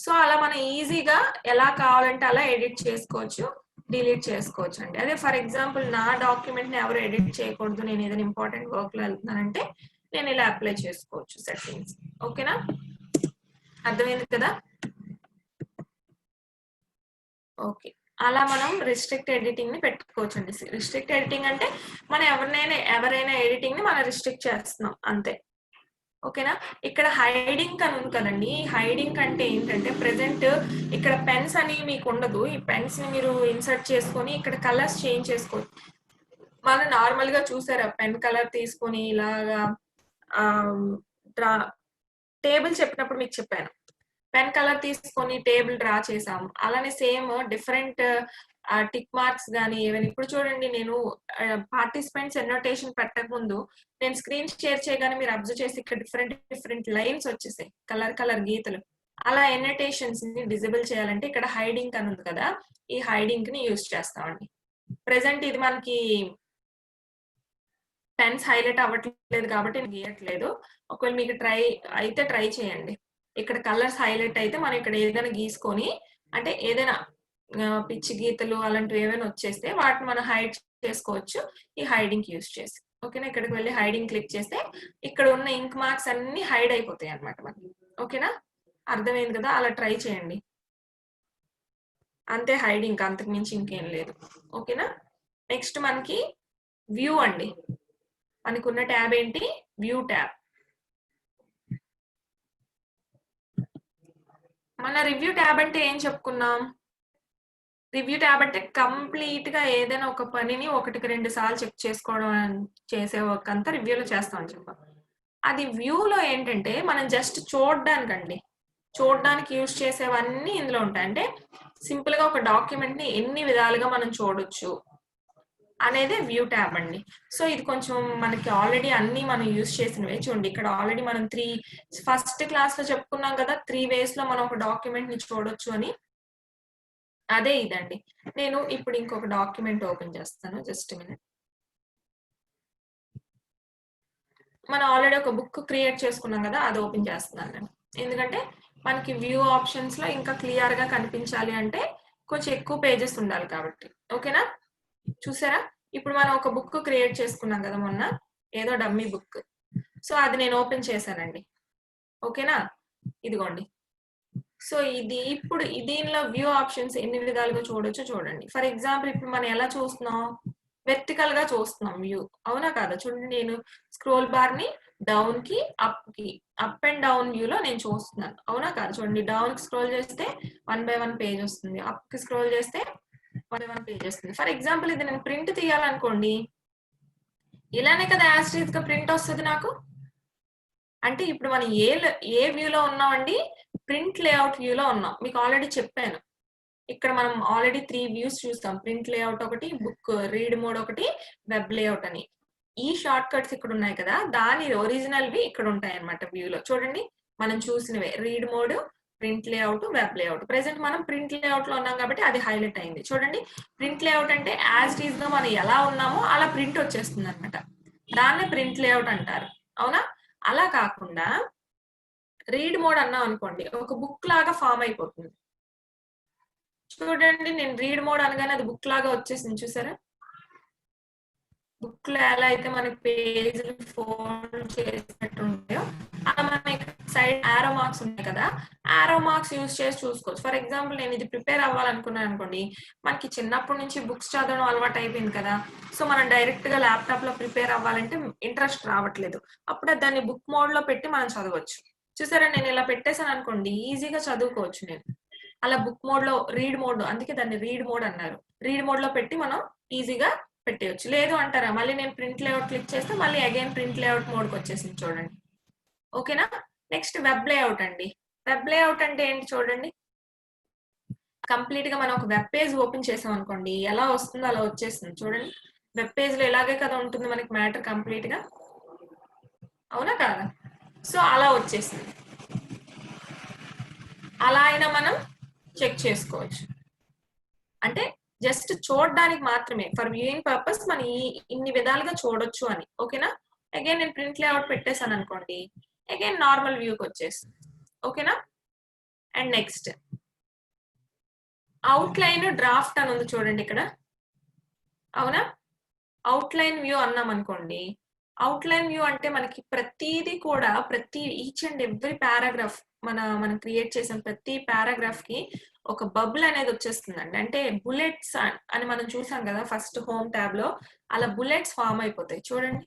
సో అలా మనం ఈజీగా ఎలా కావాలంటే అలా ఎడిట్ చేసుకోవచ్చు, డిలీట్ చేసుకోవచ్చు అండి. అదే ఫర్ ఎగ్జాంపుల్ నా డాక్యుమెంట్ ని ఎవరు ఎడిట్ చేయకూడదు, నేను ఏదైనా ఇంపార్టెంట్ వర్క్ లో వెళ్తున్నానంటే నేను ఇలా అప్లై చేసుకోవచ్చు సెట్టింగ్స్. ఓకేనా? అర్థమైంది కదా? ఓకే, అలా మనం రిస్ట్రిక్ట్ ఎడిటింగ్ ని పెట్టుకోవచ్చు అండి. రిస్ట్రిక్ట్ ఎడిటింగ్ అంటే మనం ఎవరైనా ఎడిటింగ్ ని మనం రిస్ట్రిక్ట్ చేస్తున్నాం అంతే. ఓకేనా? ఇక్కడ హైడింగ్ అని ఉంది కదండి. హైడింగ్ అంటే ఏంటంటే ప్రెసెంట్ ఇక్కడ పెన్స్ అని మీకు ఉండదు. ఈ పెన్స్ ని మీరు ఇన్సర్ట్ చేసుకొని ఇక్కడ కలర్స్ చేంజ్ చేసుకోవచ్చు. మనం నార్మల్ గా చూసారా, పెన్ కలర్ తీసుకొని ఇలాగా డ్రా టేబుల్ చెప్పినప్పుడు మీకు చెప్పాను, పెన్ కలర్ తీసుకొని టేబుల్ డ్రా చేసాము. అలానే సేమ్ డిఫరెంట్ టిక్ మార్క్స్ కానీ ఏమైనా. ఇప్పుడు చూడండి, నేను పార్టిసిపెంట్స్ ఎన్నోటేషన్ పెట్టక ముందు నేను స్క్రీన్ షేర్ చేయగానే మీరు అబ్జర్వ్ చేసి ఇక్కడ డిఫరెంట్ లైన్స్ వచ్చేసాయి, కలర్ గీతలు. అలా ఎన్నోటేషన్స్ ని డిజేబుల్ చేయాలంటే ఇక్కడ హైడింగ్ అని ఉంది కదా, ఈ హైడింగ్ ని యూజ్ చేస్తామండి. ప్రెసెంట్ ఇది మనకి పెన్స్ హైలైట్ అవ్వట్లేదు కాబట్టి నేను గీయట్లేదు. ఒకవేళ మీకు ట్రై చేయండి. ఇక్కడ కలర్స్ హైలైట్ అయితే మనం ఇక్కడ ఏదైనా గీసుకొని, అంటే ఏదైనా పిచ్చి గీతలు అలాంటివి ఏమైనా వచ్చేస్తే వాటిని మనం హైడ్ చేసుకోవచ్చు ఈ హైడింగ్ యూజ్ చేసి. ఓకేనా? ఇక్కడికి వెళ్ళి హైడింగ్ క్లిక్ చేస్తే ఇక్కడ ఉన్న ఇంక్ మార్క్స్ అన్ని హైడ్ అయిపోతాయి అనమాట మనకి. ఓకేనా? అర్థమైంది కదా? అలా ట్రై చేయండి. అంతే హైడింగ్, అంతకు మించి ఇంకేం లేదు. ఓకేనా? నెక్స్ట్ మనకి వ్యూ అండి. మనకున్న ట్యాబ్ ఏంటి? View tab. మన రివ్యూ ట్యాబ్ అంటే ఏం చెప్పుకున్నాం? రివ్యూ ట్యాబ్ అంటే కంప్లీట్ గా ఏదైనా ఒక పనిని 1-2 సార్లు చెక్ చేసుకోవడం చేసే వర్క్ అంతా రివ్యూలో చేస్తామని చెప్పాం. అది వ్యూలో ఏంటంటే మనం జస్ట్ చూడడానికి యూజ్ చేసేవన్నీ ఇందులో ఉంటాయి. అంటే సింపుల్ గా ఒక డాక్యుమెంట్ ని ఎన్ని విధాలుగా మనం చూడొచ్చు అనేది వ్యూ ట్యాబ్ అండి. సో ఇది కొంచెం మనకి ఆల్రెడీ అన్ని మనం యూజ్ చేసినవే. చూడండి, ఇక్కడ ఆల్రెడీ మనం ఫస్ట్ క్లాస్ లో చెప్పుకున్నాం కదా, 3 వేస్ లో మనం ఒక డాక్యుమెంట్ ని చూడొచ్చు అని. అదే ఇదండి. నేను ఇప్పుడు ఇంకొక డాక్యుమెంట్ ఓపెన్ చేస్తాను, జస్ట్ మినిట్. మనం ఆల్రెడీ ఒక బుక్ క్రియేట్ చేసుకున్నాం కదా, అది ఓపెన్ చేస్తున్నాను నేను. ఎందుకంటే మనకి వ్యూ ఆప్షన్స్ లో ఇంకా క్లియర్ గా కనిపించాలి అంటే కొంచెం ఎక్కువ పేజెస్ ఉండాలి కాబట్టి. ఓకేనా? చూసారా? ఇప్పుడు మనం ఒక బుక్ క్రియేట్ చేసుకున్నాం కదా మొన్న, ఏదో డమ్మీ బుక్. సో అది నేను ఓపెన్ చేశానండి. ఓకేనా? ఇదిగోండి. సో ఇది ఇప్పుడు దీనిలో వ్యూ ఆప్షన్స్ ఎన్ని విధాలుగా చూడొచ్చో చూడండి. ఫర్ ఎగ్జాంపుల్ ఇప్పుడు మనం ఎలా చూస్తున్నాం, వెర్టికల్ గా చూస్తున్నాం వ్యూ, అవునా కాదా? చూడండి, నేను స్క్రోల్ బార్ ని డౌన్ కి అప్ అండ్ డౌన్ వ్యూ లో నేను చూస్తున్నాను, అవునా కాదా? చూడండి, డౌన్ కి స్క్రోల్ చేస్తే 1 by 1 పేజ్ వస్తుంది, అప్ కి స్క్రోల్ చేస్తే 1 by 1 పేజ్ వస్తుంది. ఫర్ ఎగ్జాంపుల్ ఇది నేను ప్రింట్ తీయాలనుకోండి, ఇలానే కదా యాజ్ గా ప్రింట్ వస్తుంది నాకు. అంటే ఇప్పుడు మనం ఏ వ్యూలో ఉన్నామండి, ప్రింట్ లేఅవుట్ వ్యూలో ఉన్నాం. మీకు ఆల్రెడీ చెప్పాను, ఇక్కడ మనం ఆల్రెడీ 3 వ్యూస్ చూస్తాం, ప్రింట్ లేఅవుట్ ఒకటి, బుక్ రీడ్ మోడ్ ఒకటి, వెబ్ లేఅవుట్ అని. ఈ షార్ట్ కట్స్ ఇక్కడ ఉన్నాయి కదా, దాని ఒరిజినల్ వి ఇక్కడ ఉంటాయి అన్నమాట వ్యూలో. చూడండి, మనం చూసినవే read mode, print layout, web layout. Present మనం ప్రింట్ లేఅవుట్ లో ఉన్నాం కాబట్టి అది హైలైట్ అయింది. చూడండి, ప్రింట్ లేఅవుట్ అంటే యాజ్ ఈజ్ గా మనం ఎలా ఉన్నామో అలా ప్రింట్ వచ్చేస్తుంది అనమాట, దాన్నే ప్రింట్ లేఅవుట్ అంటారు, అవునా? అలా కాకుండా రీడ్ మోడ్ అన్నాం అనుకోండి, ఒక బుక్ లాగా ఫామ్ అయిపోతుంది. చూడండి, నేను రీడ్ మోడ్ అనగానే అది బుక్ లాగా వచ్చేసింది, చూసారా? బుక్ లో ఎలా అయితే మనకి పేజీలు ఫోల్డ్ చేసినట్టు ఉంటాయో అలా మనకి సైడ్ ఆరో మార్క్స్ ఉంటాయి కదా, ఆరో మార్క్స్ యూజ్ చేసి చూసుకోవచ్చు. ఫర్ ఎగ్జాంపుల్ నేను ఇది ప్రిపేర్ అవ్వాలనుకున్నాను అనుకోండి, మనకి చిన్నప్పటి నుంచి బుక్స్ చదవడం అలవాటు అయిపోయింది కదా, సో మనం డైరెక్ట్ గా ల్యాప్టాప్ లో ప్రిపేర్ అవ్వాలంటే ఇంట్రెస్ట్ రావట్లేదు, అప్పుడు దాన్ని బుక్ మోడ్ లో పెట్టి మనం చదవచ్చు. చూసారా, నేను ఇలా పెట్టేశాను అనుకోండి, ఈజీగా చదువుకోవచ్చు నేను. అలా బుక్ మోడ్ లో, రీడ్ మోడ్, అందుకే దాన్ని రీడ్ మోడ్ అన్నారు, రీడ్ మోడ్ లో పెట్టి మనం ఈజీగా పెట్టేయచ్చు. లేదు అంటారా, మళ్ళీ నేను ప్రింట్ లేఅవుట్ క్లిక్ చేస్తే మళ్ళీ అగైన్ ప్రింట్ లేఅవుట్ మోడ్కి వచ్చేసింది, చూడండి. ఓకేనా? నెక్స్ట్ వెబ్ లేఅవుట్ అండి. వెబ్ లేఅవుట్ అంటే ఏంటి చూడండి, కంప్లీట్ గా మనం ఒక వెబ్ పేజ్ ఓపెన్ చేసాం అనుకోండి, ఎలా వస్తుందో అలా వచ్చేస్తుంది. చూడండి, వెబ్ పేజ్ లో ఇలాగే కదా ఉంటుంది మనకి మ్యాటర్ కంప్లీట్ గా, అవునా కాదా? సో అలా వచ్చేసింది. అలా అయినా మనం చెక్ చేసుకోవచ్చు, అంటే జస్ట్ చూడడానికి మాత్రమే, ఫర్ వ్యూయింగ్ పర్పస్ మనం ఇన్ని విధాలుగా చూడొచ్చు అని. ఓకేనా? అగైన్ నేను ప్రింట్ లేఅవుట్ పెట్టేశాను అనుకోండి, అగైన్ నార్మల్ వ్యూకి వచ్చేస్తుంది. ఓకేనా? And next out line draft అని ఉంది చూడండి ఇక్కడ, అవునా? అవుట్ లైన్ వ్యూ అన్నాం అనుకోండి, అవుట్ లైన్ వ్యూ అంటే మనకి ప్రతిదీ కూడా, ప్రతి ఈచ్ అండ్ ఎవ్రీ పారాగ్రాఫ్, మనం క్రియేట్ చేసిన ప్రతి పారాగ్రాఫ్ కి ఒక బబుల్ అనేది వచ్చేస్తుందండి. అంటే బుల్లెట్స్ అని మనం చూసాం కదా ఫస్ట్ హోమ్ ట్యాబ్ లో, అలా బుల్లెట్స్ ఫామ్ అయిపోతాయి. చూడండి,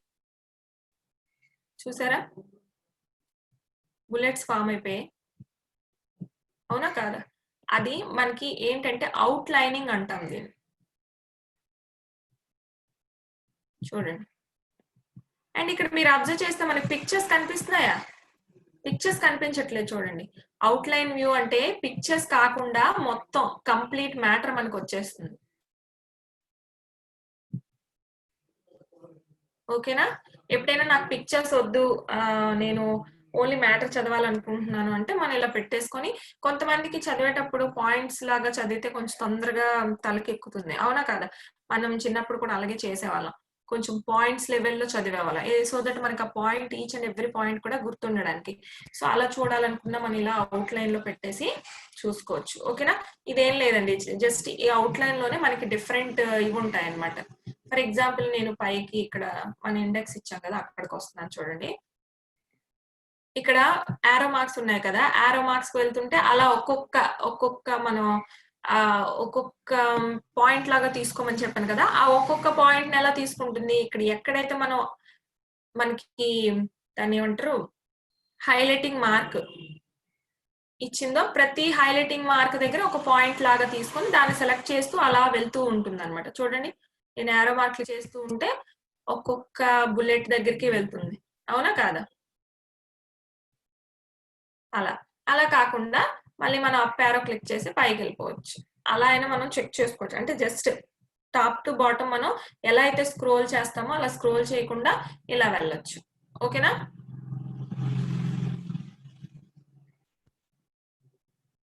చూసారా? బుల్లెట్స్ ఫామ్ అయిపోయాయి, అవునా కాదా? అది మనకి ఏంటంటే అవుట్ లైనింగ్ అంటాం దీన్ని. చూడండి, అండ్ ఇక్కడ మీరు అబ్జర్వ్ చేస్తే మనకి పిక్చర్స్ కనిపిస్తున్నాయా? పిక్చర్స్ కనిపించట్లేదు, చూడండి. అవుట్ లైన్ వ్యూ అంటే పిక్చర్స్ కాకుండా మొత్తం కంప్లీట్ మ్యాటర్ మనకు వచ్చేస్తుంది. ఓకేనా? ఎప్పుడైనా నాకు పిక్చర్స్ వద్దు, నేను ఓన్లీ మ్యాటర్ చదవాలనుకుంటున్నాను అంటే మనం ఇలా పెట్టేసుకొని, కొంతమందికి చదివేటప్పుడు పాయింట్స్ లాగా చదివితే కొంచెం తొందరగా తలకెక్కుతుంది, అవునా కాదా? మనం చిన్నప్పుడు కూడా అలాగే చేసేవాళ్ళం, కొంచెం పాయింట్స్ లెవెల్లో చదివేవాళ్ళం, సో దట్ మనకి ఆ point, each and every point కూడా గుర్తుండడానికి. సో అలా చూడాలనుకున్నా మనం ఇలా అవుట్ లైన్ లో పెట్టేసి చూసుకోవచ్చు. ఓకేనా? ఇదేం లేదండి, జస్ట్ ఈ అవుట్ లైన్ లోనే మనకి డిఫరెంట్ ఇవి ఉంటాయి అనమాట. ఫర్ ఎగ్జాంపుల్ నేను పైకి ఇక్కడ మన ఇండెక్స్ ఇచ్చాం కదా, అక్కడికి వస్తున్నాను చూడండి. ఇక్కడ ఆరో మార్క్స్ ఉన్నాయి కదా, ఆరో మార్క్స్ వెళ్తుంటే అలా ఒక్కొక్క మనం ఒక్కొక్క పాయింట్ లాగా తీసుకోమని చెప్పాను కదా, ఆ ఒక్కొక్క పాయింట్ ఎలా తీసుకుంటుంది, ఇక్కడ ఎక్కడైతే మనకి దాన్ని ఏమంటారు, హైలైటింగ్ మార్క్ ఇచ్చిందో, ప్రతి హైలైటింగ్ మార్క్ దగ్గర ఒక పాయింట్ లాగా తీసుకొని దాన్ని సెలెక్ట్ చేస్తూ అలా వెళ్తూ ఉంటుంది అనమాట. చూడండి, నేను ఆరో మార్క్లు చేస్తూ ఉంటే ఒక్కొక్క బుల్లెట్ దగ్గరికి వెళ్తుంది, అవునా కాదా? అలా అలా కాకుండా మళ్ళీ మనం అప్ యారో క్లిక్ చేసి పైకి వెళ్ళిపోవచ్చు. అలా అయినా మనం చెక్ చేసుకోవచ్చు, అంటే జస్ట్ టాప్ టు బాటమ్ మనం ఎలా అయితే స్క్రోల్ చేస్తామో అలా స్క్రోల్ చేయకుండా ఇలా వెళ్ళొచ్చు. ఓకేనా?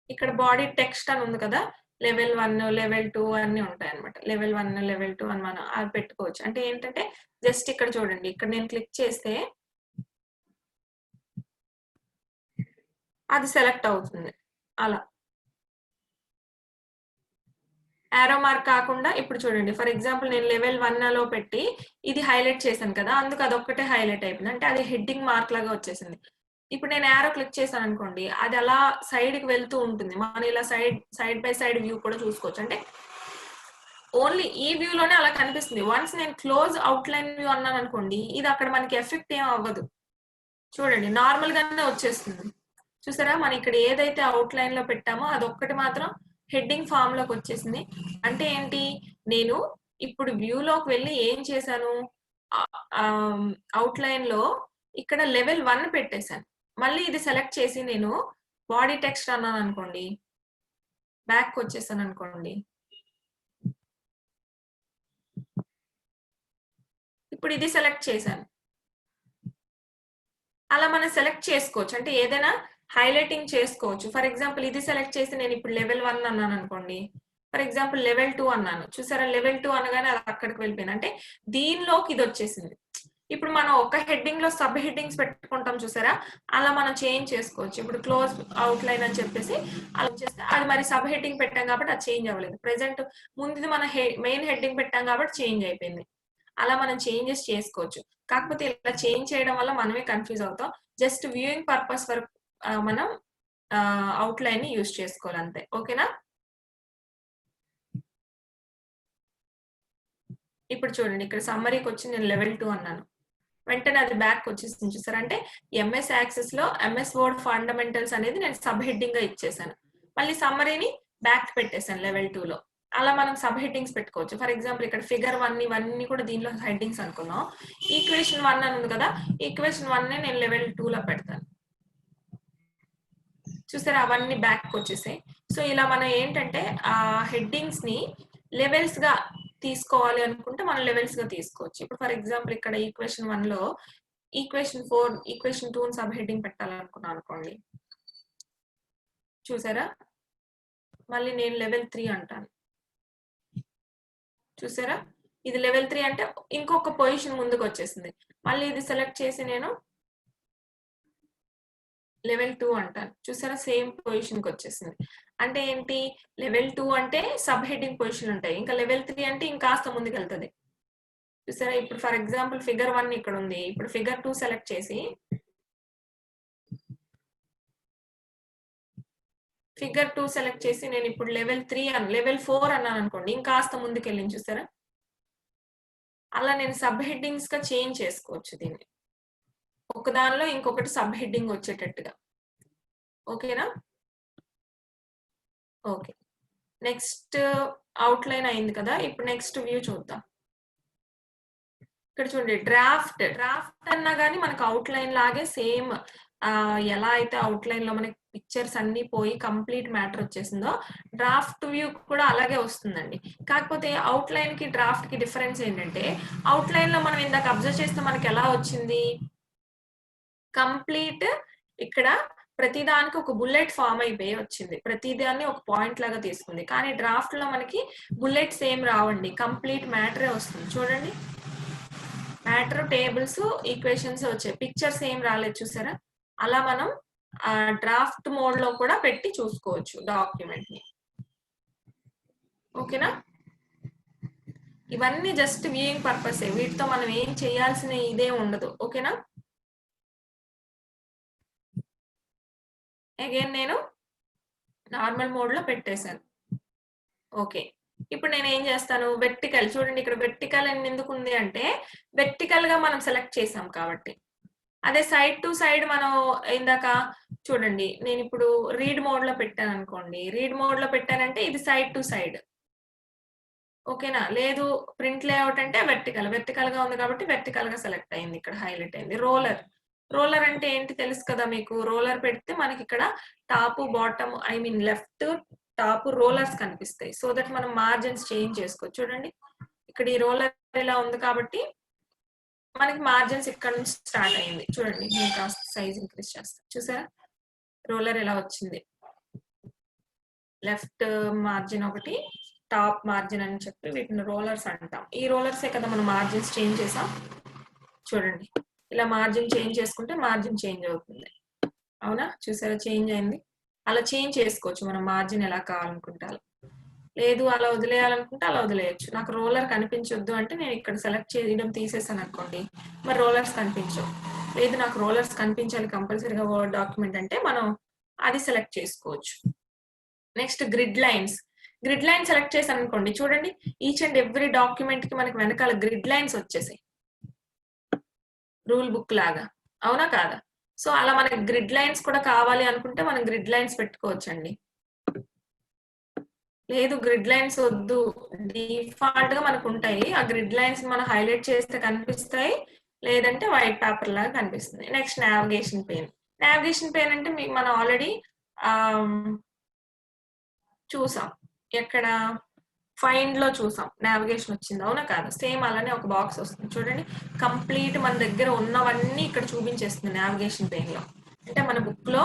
ఇక్కడ బాడీ టెక్స్ట్ అని ఉంది కదా, లెవెల్ 1, లెవెల్ 2 అన్ని ఉంటాయి అనమాట. లెవెల్ 1, లెవెల్ 2 అని మనం అవి పెట్టుకోవచ్చు. అంటే ఏంటంటే జస్ట్ ఇక్కడ చూడండి, ఇక్కడ నేను క్లిక్ చేస్తే అది సెలెక్ట్ అవుతుంది. అలా యారో మార్క్ కాకుండా ఇప్పుడు చూడండి ఫర్ ఎగ్జాంపుల్ నేను లెవెల్ 1లో పెట్టి ఇది హైలైట్ చేశాను కదా, అందుకు అదొక్కటే హైలైట్ అయిపోయింది. అంటే అది హెడ్డింగ్ మార్క్ లాగా వచ్చేసింది. ఇప్పుడు నేను యారో క్లిక్ చేశాను అనుకోండి, అది అలా సైడ్కి వెళ్తూ ఉంటుంది. మనం ఇలా సైడ్ బై సైడ్ వ్యూ కూడా చూసుకోవచ్చు. అంటే ఓన్లీ ఈ వ్యూలోనే అలా కనిపిస్తుంది. వన్స్ నేను క్లోజ్ అవుట్లైన్ వ్యూ అన్నాను అనుకోండి, ఇది అక్కడ మనకి ఎఫెక్ట్ ఏం అవ్వదు. చూడండి నార్మల్ గానే వచ్చేస్తుంది. చూసారా, మనం ఇక్కడ ఏదైతే అవుట్లైన్ లో పెట్టామో అదొక్కటి మాత్రం హెడ్డింగ్ ఫామ్ లోకి వచ్చేసింది. అంటే ఏంటి, నేను ఇప్పుడు వ్యూలోకి వెళ్ళి ఏం చేశాను, అవుట్లైన్ లో ఇక్కడ లెవెల్ 1 పెట్టేశాను. మళ్ళీ ఇది సెలెక్ట్ చేసి నేను బాడీ టెక్స్ట్ అన్నాను అనుకోండి, బ్యాక్ వచ్చేసాను అనుకోండి, ఇప్పుడు ఇది సెలెక్ట్ చేశాను. అలా మనం సెలెక్ట్ చేసుకోవచ్చు. అంటే ఏదైనా హైలైటింగ్ చేసుకోవచ్చు. ఫర్ ఎగ్జాంపుల్ ఇది సెలెక్ట్ చేసి నేను ఇప్పుడు లెవెల్ 1 అన్నాను అనుకోండి, ఫర్ ఎగ్జాంపుల్ లెవెల్ 2 అన్నాను. చూసారా, లెవెల్ 2 అనగానే అది అక్కడికి వెళ్ళిపోయింది. అంటే దీనిలోకి ఇది వచ్చేసింది. ఇప్పుడు మనం ఒక హెడ్డింగ్ లో సబ్ హెడ్డింగ్స్ పెట్టుకుంటాం చూసారా, అలా మనం చేంజ్ చేసుకోవచ్చు. ఇప్పుడు క్లోజ్ అవుట్లైన్ అని చెప్పేసి అలా చేస్తే అది మరి సబ్ హెడ్డింగ్ పెట్టాం కాబట్టి అది చేంజ్ అవ్వలేదు. ప్రెసెంట్ ముందుది మన మెయిన్ హెడ్డింగ్ పెట్టాం కాబట్టి చేంజ్ అయిపోయింది. అలా మనం చేంజెస్ చేసుకోవచ్చు. కాకపోతే ఇలా చేంజ్ చేయడం వల్ల మనమే కన్ఫ్యూజ్ అవుతాం. జస్ట్ వ్యూయింగ్ పర్పస్ వరకు మనం అవుట్లైన్ ని యూజ్ చేసుకోవాలి అంతే. ఓకేనా? ఇప్పుడు చూడండి ఇక్కడ సమ్మరీకి వచ్చి నేను లెవెల్ 2 అన్నాను, వెంటనే అది బ్యాక్ వచ్చేసింది. చూసారా, అంటే ఎంఎస్ యాక్సెస్ లో ఎంఎస్ వర్డ్ ఫండమెంటల్స్ అనేది నేను సబ్ హెడ్డింగ్ గా ఇచ్చేసాను. మళ్ళీ సమ్మరీని బ్యాక్ పెట్టేశాను లెవెల్ 2 లో. అలా మనం సబ్ హెడ్డింగ్స్ పెట్టుకోవచ్చు. ఫర్ ఎగ్జాంపుల్ ఇక్కడ ఫిగర్ 1 ఇవన్నీ కూడా దీనిలో హెడ్డింగ్స్ అనుకున్నాం. ఈక్వేషన్ 1 అని ఉంది కదా, ఈక్వేషన్ 1 నేను లెవెల్ 2 లో పెడతాను. చూసారా, అవన్నీ బ్యాక్ వచ్చేసాయి. సో ఇలా మనం ఏంటంటే ఆ హెడ్డింగ్స్ ని లెవెల్స్ గా తీసుకోవాలి అనుకుంటే మనం లెవెల్స్ గా తీసుకోవచ్చు. ఇప్పుడు ఫర్ ఎగ్జాంపుల్ ఇక్కడ ఈక్వేషన్ 1 లో ఈక్వేషన్ 4 ఈక్వేషన్ 2 సబ్ హెడ్డింగ్ పెట్టాలనుకున్నాను అనుకోండి, చూసారా, మళ్ళీ నేను లెవెల్ 3 అంటాను. చూసారా, ఇది లెవెల్ 3 అంటే ఇంకొక పొజిషన్ ముందుకు వచ్చేసింది. మళ్ళీ ఇది సెలెక్ట్ చేసి నేను లెవెల్ 2 అంటాను. చూసారా, సేమ్ పొజిషన్ కి వచ్చేసింది. అంటే ఏంటి, లెవెల్ 2 అంటే సబ్ హెడ్డింగ్ పొజిషన్ ఉంటాయి, ఇంకా లెవెల్ 3 అంటే ఇంకాస్త ముందుకు వెళ్తుంది. చూసారా, ఇప్పుడు ఫర్ ఎగ్జాంపుల్ ఫిగర్ 1 ఇక్కడ ఉంది, ఇప్పుడు ఫిగర్ 2 సెలెక్ట్ చేసి ఫిగర్ 2 సెలెక్ట్ చేసి నేను ఇప్పుడు లెవెల్ 3 లెవెల్ 4 అన్నాను అనుకోండి, ఇంకాస్త ముందుకు వెళ్ళింది. చూసారా, అలా నేను సబ్ హెడ్డింగ్స్ గా చేంజ్ చేసుకోవచ్చు దీన్ని, ఒక దానిలో ఇంకొకటి సబ్ హెడ్డింగ్ వచ్చేటట్టుగా. ఓకేనా? ఓకే, నెక్స్ట్ అవుట్లైన్ అయింది కదా, ఇప్పుడు నెక్స్ట్ వ్యూ చూద్దాం. ఇక్కడ చూడండి, డ్రాఫ్ట్ అన్నా కానీ మనకు అవుట్లైన్ లాగే సేమ్ ఎలా అయితే అవుట్లైన్ లో మనకి పిక్చర్స్ అన్ని పోయి కంప్లీట్ మ్యాటర్ వచ్చేసిందో, డ్రాఫ్ట్ వ్యూ కూడా అలాగే వస్తుందండి. కాకపోతే అవుట్లైన్ కి డ్రాఫ్ట్ కి డిఫరెన్స్ ఏంటంటే, అవుట్లైన్ లో మనం ఇందాక అబ్జర్వ్ చేస్తే మనకి ఎలా వచ్చింది, కంప్లీట్ ఇక్కడ ప్రతిదానికి ఒక బుల్లెట్ ఫామ్ అయిపోయి వచ్చింది, ప్రతిదాన్ని ఒక పాయింట్ లాగా తీసుకుంది. కానీ డ్రాఫ్ట్ లో మనకి బుల్లెట్స్ ఏం రావండి, కంప్లీట్ మ్యాటరే వస్తుంది. చూడండి, మ్యాటర్, టేబుల్స్, ఈక్వేషన్స్ వచ్చాయి, పిక్చర్స్ ఏం రాలేదు. చూసారా, అలా మనం డ్రాఫ్ట్ మోడ్ లో కూడా పెట్టి చూసుకోవచ్చు డాక్యుమెంట్ ని. ఓకేనా? ఇవన్నీ జస్ట్ వ్యూయింగ్ పర్పస్, వీటితో మనం ఏం చేయాల్సిన ఇదే ఉండదు. ఓకేనా? అగైన్ నేను నార్మల్ మోడ్ లో పెట్టేశాను. ఓకే, ఇప్పుడు నేను ఏం చేస్తాను, వెర్టికల్. చూడండి, ఇక్కడ వెర్టికల్ అని ఎందుకు ఉంది అంటే వెర్టికల్ గా మనం సెలెక్ట్ చేసాం కాబట్టి. అదే సైడ్ టు సైడ్ మనం ఇందాక చూడండి, నేను ఇప్పుడు రీడ్ మోడ్ లో పెట్టాను అనుకోండి, రీడ్ మోడ్ లో పెట్టానంటే ఇది సైడ్ టు సైడ్. ఓకేనా? లేదు ప్రింట్ లేఅవుట్ అంటే వెర్టికల్ గా ఉంది కాబట్టి వెర్టికల్ గా సెలెక్ట్ అయింది, ఇక్కడ హైలైట్ అయింది. రోలర్ అంటే ఏంటి తెలుసు కదా మీకు, రోలర్ పెడితే మనకి ఇక్కడ top bottom left top rollers కనిపిస్తాయి. సో దట్ మనం మార్జిన్స్ చేంజ్ చేసుకోవచ్చు. చూడండి, ఇక్కడ ఈ రోలర్ ఇలా ఉంది కాబట్టి మనకి మార్జిన్స్ ఇక్కడ నుంచి స్టార్ట్ అయింది. చూడండి, నేను కాస్త సైజ్ ఇంక్రీజ్ చేస్తాను. చూసారా, రోలర్ ఎలా వచ్చింది, లెఫ్ట్ మార్జిన్ ఒకటి, టాప్ మార్జిన్ అని చెప్పి వీటిని రోలర్స్ అంటాం. ఈ రోలర్సే కదా మనం మార్జిన్స్ చేంజ్ చేసాం. చూడండి, ఇలా మార్జిన్ చేంజ్ చేసుకుంటే మార్జిన్ చేంజ్ అవుతుంది. అవునా? చూసారా చేంజ్ అయింది. అలా చేంజ్ చేసుకోవచ్చు మనం మార్జిన్ ఎలా కావాలనుకుంటే అలా. లేదు అలా వదిలేయాలనుకుంటే అలా వదిలేయొచ్చు. నాకు రోలర్ కనిపించొద్దు అంటే నేను ఇక్కడ సెలెక్ట్ చేయడం తీసేసాననుకోండి, మరి రోలర్స్ కనిపించవు. లేదు నాకు రోలర్స్ కనిపించాలి కంపల్సరీగా వర్డ్ డాక్యుమెంట్ అంటే మనం అది సెలెక్ట్ చేసుకోవచ్చు. Next grid lines. Grid line select చేశాననుకోండి చూడండి ఈచ్ అండ్ ఎవ్రీ డాక్యుమెంట్ కి మనకి వెనకాల గ్రిడ్ లైన్స్ వచ్చేసాయి. రూల్ బుక్ లాగా. అవునా కాదా? సో అలా మనకి గ్రిడ్ లైన్స్ కూడా కావాలి అనుకుంటే మనం గ్రిడ్ లైన్స్ పెట్టుకోవచ్చండి. లేదు గ్రిడ్ లైన్స్ వద్దు డిఫాల్ట్ గా మనకు ఉంటాయి. ఆ గ్రిడ్ లైన్స్ మనం హైలైట్ చేస్తే కనిపిస్తాయి, లేదంటే వైట్ పేపర్ లాగా కనిపిస్తుంది. Next navigation pain. Navigation pain అంటే మనం ఆల్రెడీ చూసాం. ఎక్కడ ఫైండ్ లో చూసాం నావిగేషన్ వచ్చింది. అవునా కాదు? సేమ్ అలానే ఒక బాక్స్ వస్తుంది చూడండి. కంప్లీట్ మన దగ్గర ఉన్నవన్నీ ఇక్కడ చూపించేస్తుంది నావిగేషన్ పెయిన్ లో. అంటే మన బుక్ లో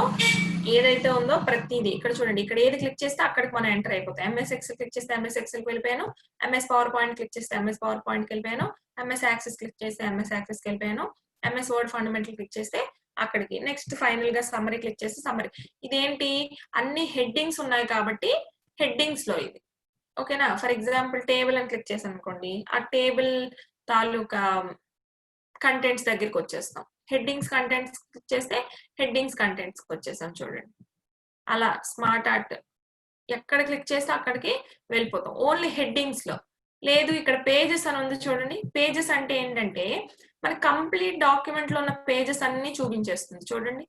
ఏదైతే ఉందో ప్రతిదీ ఇక్కడ చూడండి. ఇక్కడ ఏది క్లిక్ చేస్తే అక్కడికి మనం ఎంటర్ అయిపోతాం. ఎంఎస్ ఎక్సెల్ క్లిక్ చేస్తే ఎంఎస్ ఎక్సెల్ కి వెళ్ళిపోయాను. ఎంఎస్ పవర్ పాయింట్ క్లిక్ చేస్తే ఎంఎస్ పవర్ పాయింట్ కి వెళ్ళిపోయాను. ఎంఎస్ యాక్సెస్ క్లిక్ చేస్తే ఎంఎస్ యాక్సెస్ కి వెళ్ళిపోయాను. ఎంఎస్ వర్డ్ ఫండమెంటల్ క్లిక్ చేస్తే అక్కడికి. నెక్స్ట్ ఫైనల్ గా సమ్మరీ క్లిక్ చేస్తే సమ్మరీ. ఇదేంటి అన్ని హెడ్డింగ్స్ ఉన్నాయి కాబట్టి హెడ్డింగ్స్ లో ఇది. ఓకేనా? ఫర్ ఎగ్జాంపుల్ టేబుల్ అని క్లిక్ చేసాను అనుకోండి, ఆ టేబుల్ తాలూకా కంటెంట్స్ దగ్గరికి వచ్చేస్తాం. హెడ్డింగ్స్ కంటెంట్స్ క్లిక్ చేస్తే హెడ్డింగ్స్ కంటెంట్స్ కి వచ్చేసాం చూడండి. అలా స్మార్ట్ ఆర్ట్ ఎక్కడ క్లిక్ చేస్తే అక్కడికి వెళ్ళిపోతాం ఓన్లీ హెడ్డింగ్స్ లో. లేదు ఇక్కడ పేజెస్ అని ఉంది చూడండి. పేజెస్ అంటే ఏంటంటే మన కంప్లీట్ డాక్యుమెంట్ లో ఉన్న పేజెస్ అన్ని చూపించేస్తుంది చూడండి.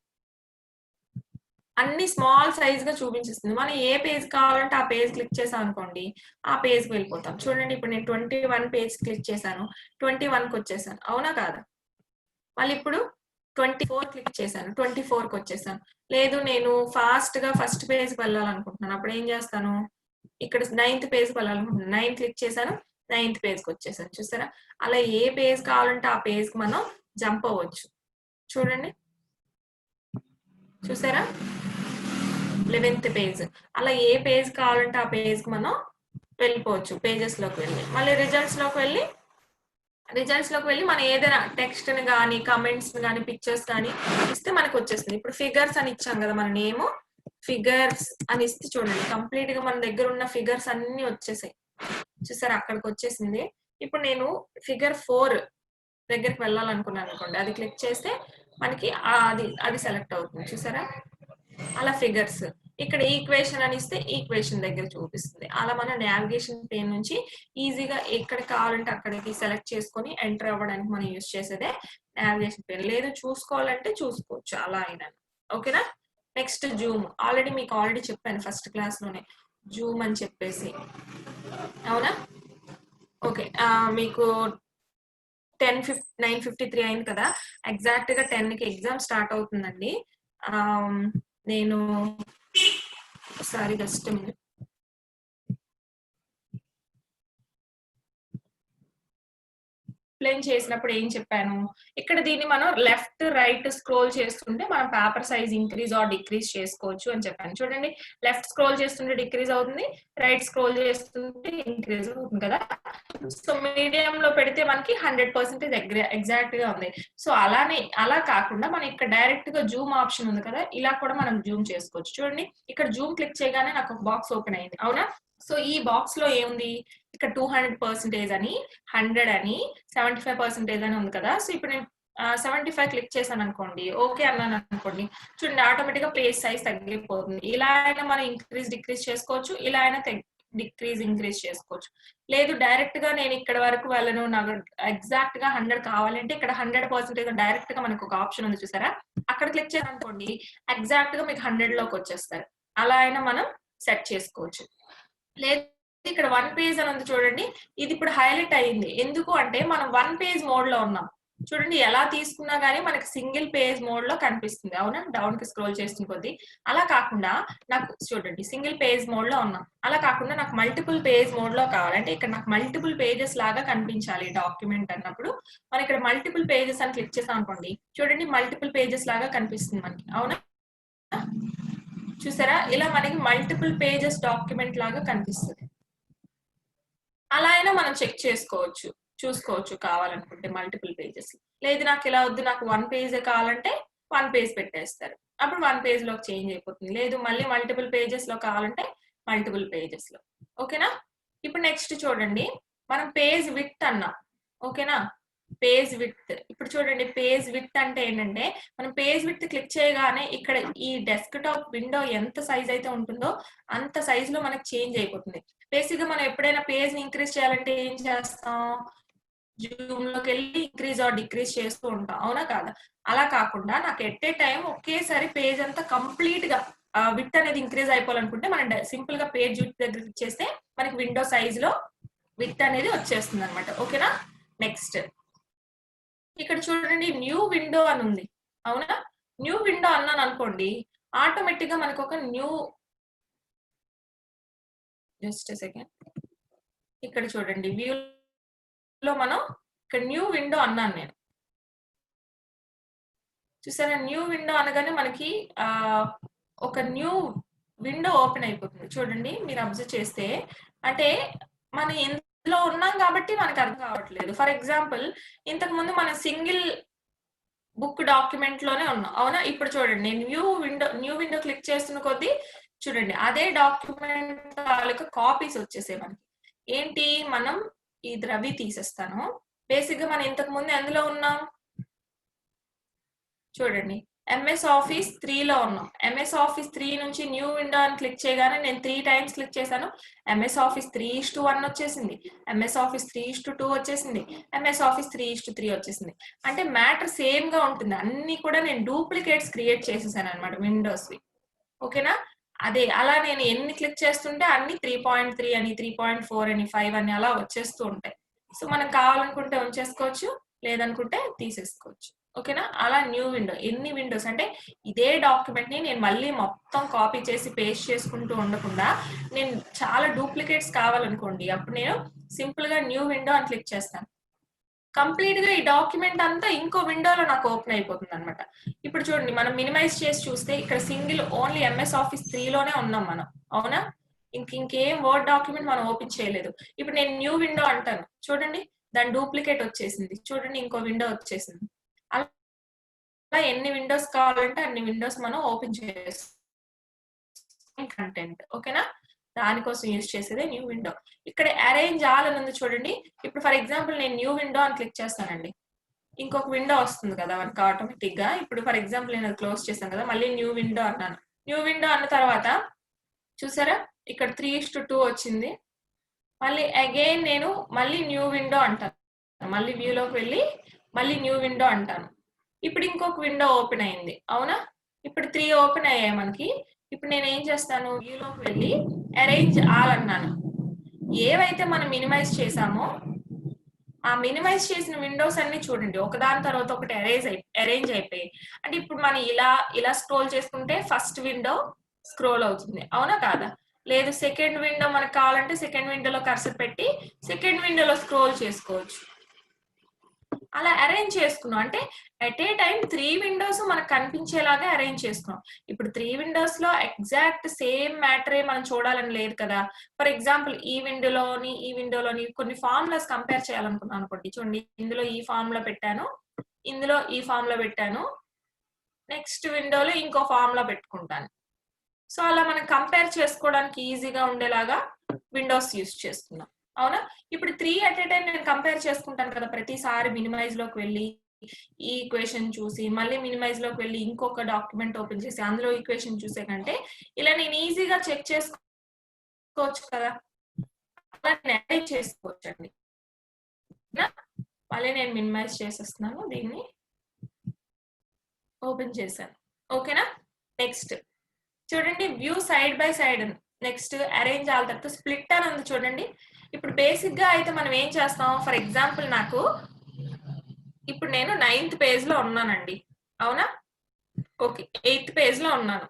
అన్ని స్మాల్ సైజ్ గా చూపించేస్తుంది. మనం ఏ పేజ్ కావాలంటే ఆ పేజ్ క్లిక్ చేసాం అనుకోండి, ఆ పేజ్ కి వెళ్ళిపోతాం. చూడండి ఇప్పుడు నేను 21 పేజ్ క్లిక్ చేశాను, 21 కి వచ్చేసాను. అవునా కాదా? మళ్ళీ ఇప్పుడు 24 క్లిక్ చేశాను, 24 కి వచ్చేసాను. లేదు నేను ఫాస్ట్ గా ఫస్ట్ పేజ్ కి వెళ్ళాలనుకుంటున్నాను, అప్పుడు ఏం చేస్తాను? ఇక్కడ 9th పేజ్ కి వెళ్ళాలనుకుంటున్నాను, 9 క్లిక్ చేశాను, 9th పేజ్ కి వచ్చేసాను. చూసారా? అలా ఏ పేజ్ కావాలంటే ఆ పేజ్ కి మనం జంప్ అవ్వచ్చు. చూడండి చూసారా? 11th page. అలా ఏ పేజ్ కావాలంటే ఆ పేజ్ కి మనం వెళ్ళిపోవచ్చు. పేజెస్ లోకి వెళ్ళి మళ్ళీ రిజల్ట్స్ లోకి వెళ్ళి మనం ఏదైనా టెక్స్ట్ ని కానీ కమెంట్స్ కానీ పిక్చర్స్ కానీ ఇస్తే మనకు వచ్చేస్తుంది. ఇప్పుడు ఫిగర్స్ అని ఇచ్చాం కదా, మన నేమ్ ఫిగర్స్ అని ఇస్తే చూడండి కంప్లీట్ గా మన దగ్గర ఉన్న ఫిగర్స్ అన్ని వచ్చేసాయి. చూసారా? అక్కడికి వచ్చేసింది. ఇప్పుడు నేను ఫిగర్ 4 దగ్గరికి వెళ్ళాలనుకున్నాను అనుకోండి, అది క్లిక్ చేస్తే మనకి అది సెలెక్ట్ అవుతుంది. చూసారా? అలా ఫిగర్స్. ఇక్కడ ఈక్వేషన్ అని ఇస్తే ఈక్వేషన్ దగ్గర చూపిస్తుంది. అలా మన నావిగేషన్ పేన్ నుంచి ఈజీగా ఎక్కడ కావాలంటే అక్కడికి సెలెక్ట్ చేసుకొని ఎంటర్ అవ్వడానికి మనం యూజ్ చేసేదే నావిగేషన్ పేన్. లేదు చూసుకోవాలంటే చూసుకోవచ్చు అలా అయినా. ఓకేనా? Next Zoom. ఆల్రెడీ చెప్పాను ఫస్ట్ క్లాస్ లోనే జూమ్ అని చెప్పేసి. అవునా? ఓకే. మీకు 9:53 అయింది కదా, ఎగ్జాక్ట్ గా 10 కి ఎగ్జామ్ స్టార్ట్ అవుతుందండి. నేను ఒకసారి జస్ట్ ఎక్స్ప్లెయిన్ చేసినప్పుడు ఏం చెప్పాను? ఇక్కడ దీన్ని మనం లెఫ్ట్ రైట్ స్క్రోల్ చేస్తుంటే మనం paper size increase or decrease చేసుకోవచ్చు అని చెప్పాను. చూడండి లెఫ్ట్ స్క్రోల్ చేస్తుంటే డిక్రీజ్ అవుతుంది, రైట్ స్క్రోల్ చేస్తుంటే ఇంక్రీజ్ అవుతుంది కదా. సో మీడియం లో పెడితే మనకి 100% ఎగ్జాక్ట్ గా ఉంది. సో అలా కాకుండా మనం ఇక్కడ డైరెక్ట్ గా జూమ్ ఆప్షన్ ఉంది కదా, ఇలా కూడా మనం జూమ్ చేసుకోవచ్చు. చూడండి ఇక్కడ జూమ్ క్లిక్ చేయగానే నాకు ఒక బాక్స్ ఓపెన్ అయింది. అవునా? సో ఈ బాక్స్ లో ఏముంది? ఇక్కడ 200% అని, 100 అని, 75% అని ఉంది కదా. సో ఇప్పుడు నేను 75 క్లిక్ చేశాను అనుకోండి, ఓకే అన్నాను అనుకోండి, చూడండి ఆటోమేటిక్ గా పేజ్ సైజ్ తగ్గిపోతుంది. ఇలా అయినా మనం ఇంక్రీజ్ డిక్రీజ్ చేసుకోవచ్చు, ఇలా అయినా డిక్రీజ్ ఇంక్రీజ్ చేసుకోవచ్చు. లేదు డైరెక్ట్ గా నేను ఇక్కడ వరకు వెళ్ళను, నాకు ఎగ్జాక్ట్ గా 100 కావాలంటే ఇక్కడ 100% డైరెక్ట్ గా మనకు ఒక ఆప్షన్ ఉంది చూసారా, అక్కడ క్లిక్ చేయాలి అనుకోండి ఎగ్జాక్ట్ గా మీకు 100 లోకి వచ్చేస్తారు. అలా అయినా మనం సెట్ చేసుకోవచ్చు. లేదు ఇక్కడ 1 పేజ్ అని ఉంది చూడండి, ఇది ఇప్పుడు హైలైట్ అయింది. ఎందుకు అంటే మనం 1 పేజ్ మోడ్ లో ఉన్నాం. చూడండి ఎలా తీసుకున్నా గానీ మనకి సింగిల్ పేజ్ మోడ్ లో కనిపిస్తుంది. అవునా? డౌన్ కి స్క్రోల్ చేస్తున్న కొద్దీ. అలా కాకుండా నాకు చూడండి సింగిల్ పేజ్ మోడ్ లో ఉన్నాం. అలా కాకుండా నాకు మల్టిపుల్ పేజ్ మోడ్ లో కావాలంటే ఇక్కడ నాకు మల్టిపుల్ పేజెస్ లాగా కనిపించాలి డాక్యుమెంట్ అన్నప్పుడు మనం ఇక్కడ మల్టిపుల్ పేజెస్ అని క్లిక్ చేసాం అనుకోండి, చూడండి మల్టిపుల్ పేజెస్ లాగా కనిపిస్తుంది మనకి. అవునా? చూసారా? ఇలా మనకి మల్టిపుల్ పేజెస్ డాక్యుమెంట్ లాగా కనిపిస్తుంది. అలా అయినా మనం చెక్ చేసుకోవచ్చు, చూసుకోవచ్చు కావాలనుకుంటే మల్టిపుల్ పేజెస్. లేదు నాకు ఇలా వద్దు, నాకు 1 పేజే కావాలంటే 1 పేజ్ పెట్టేస్తారు. అప్పుడు 1 పేజ్ లోకి చేంజ్ అయిపోతుంది. లేదు మళ్ళీ మల్టిపుల్ పేజెస్ లో కావాలంటే మల్టిపుల్ పేజెస్ లో. ఓకేనా? ఇప్పుడు నెక్స్ట్ చూడండి, మనం పేజ్ విడ్త్ అన్నాం. ఓకేనా? Page width. ఇప్పుడు చూడండి, పేజ్ విడ్త్ అంటే ఏంటంటే మనం పేజ్ విడ్త్ క్లిక్ చేయగానే ఇక్కడ ఈ డెస్క్టాప్ విండో ఎంత సైజ్ అయితే ఉంటుందో అంత సైజ్ లో మనకి చేంజ్ అయిపోతుంది. బేసిక్ గా మనం ఎప్పుడైనా పేజ్ ని ఇంక్రీజ్ చేయాలంటే ఏం చేస్తాం? జూమ్ లోకి వెళ్ళి ఇంక్రీజ్ ఆర్ డిక్రీజ్ చేస్తూ ఉంటాం. అవునా కాదా? అలా కాకుండా నాకు ఎట్ ఏ టైం ఒకేసారి పేజ్ అంతా కంప్లీట్ గా విడ్త్ అనేది ఇంక్రీజ్ అయిపోవాలనుకుంటే మనం సింపుల్ గా పేజ్ విడ్త్ దగ్గర క్లిక్ చేస్తే మనకి విండో సైజ్ లో విడ్త్ అనేది వచ్చేస్తుంది అనమాట. ఓకేనా? నెక్స్ట్ ఇక్కడ చూడండి, న్యూ విండో అని ఉంది. అవునా? న్యూ విండో అన్నాను అనుకోండి, ఆటోమేటిక్ గా మనకు ఒక న్యూ, జస్ట్ సెకండ్, ఇక్కడ చూడండి వ్యూ లో మనం ఇక్కడ న్యూ విండో అన్నాను నేను. చూసారా? న్యూ విండో అనగానే మనకి ఒక న్యూ విండో ఓపెన్ అయిపోతుంది. చూడండి, మీరు అబ్జర్వ్ చేస్తే, అంటే మనం ఇందులో ఉన్నాం కాబట్టి మనకు అర్థం కావట్లేదు. ఫర్ ఎగ్జాంపుల్, ఇంతకు ముందు మనం సింగిల్ బుక్ డాక్యుమెంట్ లోనే ఉన్నాం. అవునా? ఇప్పుడు చూడండి, న్యూ విండో క్లిక్ చేస్తున్న కొద్దీ చూడండి అదే డాక్యుమెంట్ తాలూకా కాపీస్ వచ్చేసాయి మనకి. ఏంటి, మనం ఇది రవి తీసేస్తాను. బేసిక్ గా మనం ఇంతకు ముందు ఎందులో ఉన్నాం? చూడండి, ఎంఎస్ ఆఫీస్ 3 లో ఉన్నాం. ఎంఎస్ ఆఫీస్ 3 నుంచి న్యూ విండో అని క్లిక్ చేయగానే నేను 3 టైమ్స్ క్లిక్ చేశాను. ఎంఎస్ ఆఫీస్ 3:1 వచ్చేసింది, ఎంఎస్ ఆఫీస్ 3:2 వచ్చేసింది, ఎంఎస్ ఆఫీస్ 3:3 వచ్చేసింది. అంటే మ్యాటర్ సేమ్ గా ఉంటుంది. అన్ని కూడా నేను డూప్లికేట్స్ క్రియేట్ చేసేసాను అనమాట విండోస్ వి. ఓకేనా? అదే అలా నేను ఎన్ని క్లిక్ చేస్తుంటే అన్ని 3.3 అని, 3.4 అని, 5 అని అలా వచ్చేస్తూ ఉంటాయి. సో మనం కావాలనుకుంటే ఉంచేసుకోవచ్చు, లేదనుకుంటే తీసేసుకోవచ్చు. ఓకేనా? అలా న్యూ విండో, ఎన్ని విండోస్ అంటే ఇదే డాక్యుమెంట్ ని నేను మళ్ళీ మొత్తం కాపీ చేసి పేస్ట్ చేసుకుంటూ ఉండకుండా నేను చాలా డూప్లికేట్స్ కావాలనుకోండి, అప్పుడు నేను సింపుల్ గా న్యూ విండో అని క్లిక్ చేస్తాను. కంప్లీట్ గా ఈ డాక్యుమెంట్ అంతా ఇంకో విండోలో నాకు ఓపెన్ అయిపోతుంది అనమాట. ఇప్పుడు చూడండి, మనం మినిమైజ్ చేసి చూస్తే ఇక్కడ సింగిల్ ఓన్లీ ఎంఎస్ ఆఫీస్ 3 లోనే ఉన్నాం మనం. అవునా? ఇంకేం వర్డ్ డాక్యుమెంట్ మనం ఓపెన్ చేయలేదు. ఇప్పుడు నేను న్యూ విండో అంటాను, చూడండి దాని డూప్లికేట్ వచ్చేసింది. చూడండి, ఇంకో విండో వచ్చేసింది. అలా ఎన్ని విండోస్ కావాలంటే అన్ని విండోస్ మనం ఓపెన్ చేసుకోవచ్చు కంటెంట్. ఓకేనా? దానికోసం యూజ్ చేసేదే న్యూ విండో. ఇక్కడ అరేంజ్ ఆల్ అని ఉంది చూడండి. ఇప్పుడు ఫర్ ఎగ్జాంపుల్ నేను న్యూ విండో అని క్లిక్ చేస్తానండి, ఇంకొక విండో వస్తుంది కదా మనకి ఆటోమేటిక్ గా. ఇప్పుడు ఫర్ ఎగ్జాంపుల్ నేను అది క్లోజ్ చేశాను కదా, మళ్ళీ న్యూ విండో అన్నాను. న్యూ విండో అన్న తర్వాత చూసారా, ఇక్కడ 3:2 వచ్చింది. మళ్ళీ అగైన్ నేను మళ్ళీ న్యూ విండో అంటాను, మళ్ళీ వ్యూలోకి వెళ్ళి మళ్ళీ న్యూ విండో అంటాను. ఇప్పుడు ఇంకొక విండో ఓపెన్ అయింది. అవునా? ఇప్పుడు 3 ఓపెన్ అయ్యాయి మనకి. ఇప్పుడు నేను ఏం చేస్తాను, వ్యూలోకి వెళ్ళి అరేంజ్ ఆల్ అన్నాను. ఏవైతే మనం మినిమైజ్ చేసామో ఆ మినిమైజ్ చేసిన విండోస్ అన్ని చూడండి ఒకదాని తర్వాత ఒకటి అరేంజ్ అయిపోయి, అంటే ఇప్పుడు మనం ఇలా స్క్రోల్ చేసుకుంటే ఫస్ట్ విండో స్క్రోల్ అవుతుంది. అవునా కాదా? లేదు సెకండ్ విండో మనకు కావాలంటే సెకండ్ విండోలో కర్సర్ పెట్టి సెకండ్ విండోలో స్క్రోల్ చేసుకోవచ్చు. అలా అరేంజ్ చేసుకున్నాం అంటే ఎట్ ఏ టైం 3 విండోస్ మనకు కనిపించేలాగా అరేంజ్ చేసుకున్నాం. ఇప్పుడు 3 విండోస్ లో ఎగ్జాక్ట్ సేమ్ మ్యాటరే మనం చూడాలని లేదు కదా. ఫర్ ఎగ్జాంపుల్ ఈ విండోలోని కొన్ని ఫార్ములాస్ కంపేర్ చేయాలనుకున్నాను అనుకోండి. చూడండి, ఇందులో ఈ ఫార్ములా పెట్టాను, ఇందులో ఈ ఫార్ములా పెట్టాను, నెక్స్ట్ విండోలో ఇంకో ఫార్ములా పెట్టుకుంటాను. సో అలా మనం కంపేర్ చేసుకోవడానికి ఈజీగా ఉండేలాగా విండోస్ యూజ్ చేసుకున్నాం. అవునా? ఇప్పుడు 3 అట్ ఏ టైం నేను కంపేర్ చేసుకుంటాను కదా, ప్రతిసారి మినిమైజ్ లోకి వెళ్ళి ఈ ఈక్వేషన్ చూసి మళ్ళీ మినిమైజ్ లోకి వెళ్ళి ఇంకొక డాక్యుమెంట్ ఓపెన్ చేసి అందులో ఈక్వేషన్ చూసే కంటే ఇలా నేను ఈజీగా చెక్ చేసుకోవచ్చు కదా, అలా నేను అరేంజ్ చేసుకోవచ్చు అండి. మళ్ళీ నేను మినిమైజ్ చేసేస్తున్నాను, దీన్ని ఓపెన్ చేశాను. ఓకేనా? నెక్స్ట్ చూడండి, view side by side. Next arrange all తర్వాత స్ప్లిట్ అని ఉంది చూడండి. ఇప్పుడు బేసిక్ గా అయితే మనం ఏం చేస్తాం, ఫర్ ఎగ్జాంపుల్ నాకు ఇప్పుడు నేను 9th పేజ్ లో ఉన్నానండి. అవునా? ఓకే, 8th పేజ్ లో ఉన్నాను.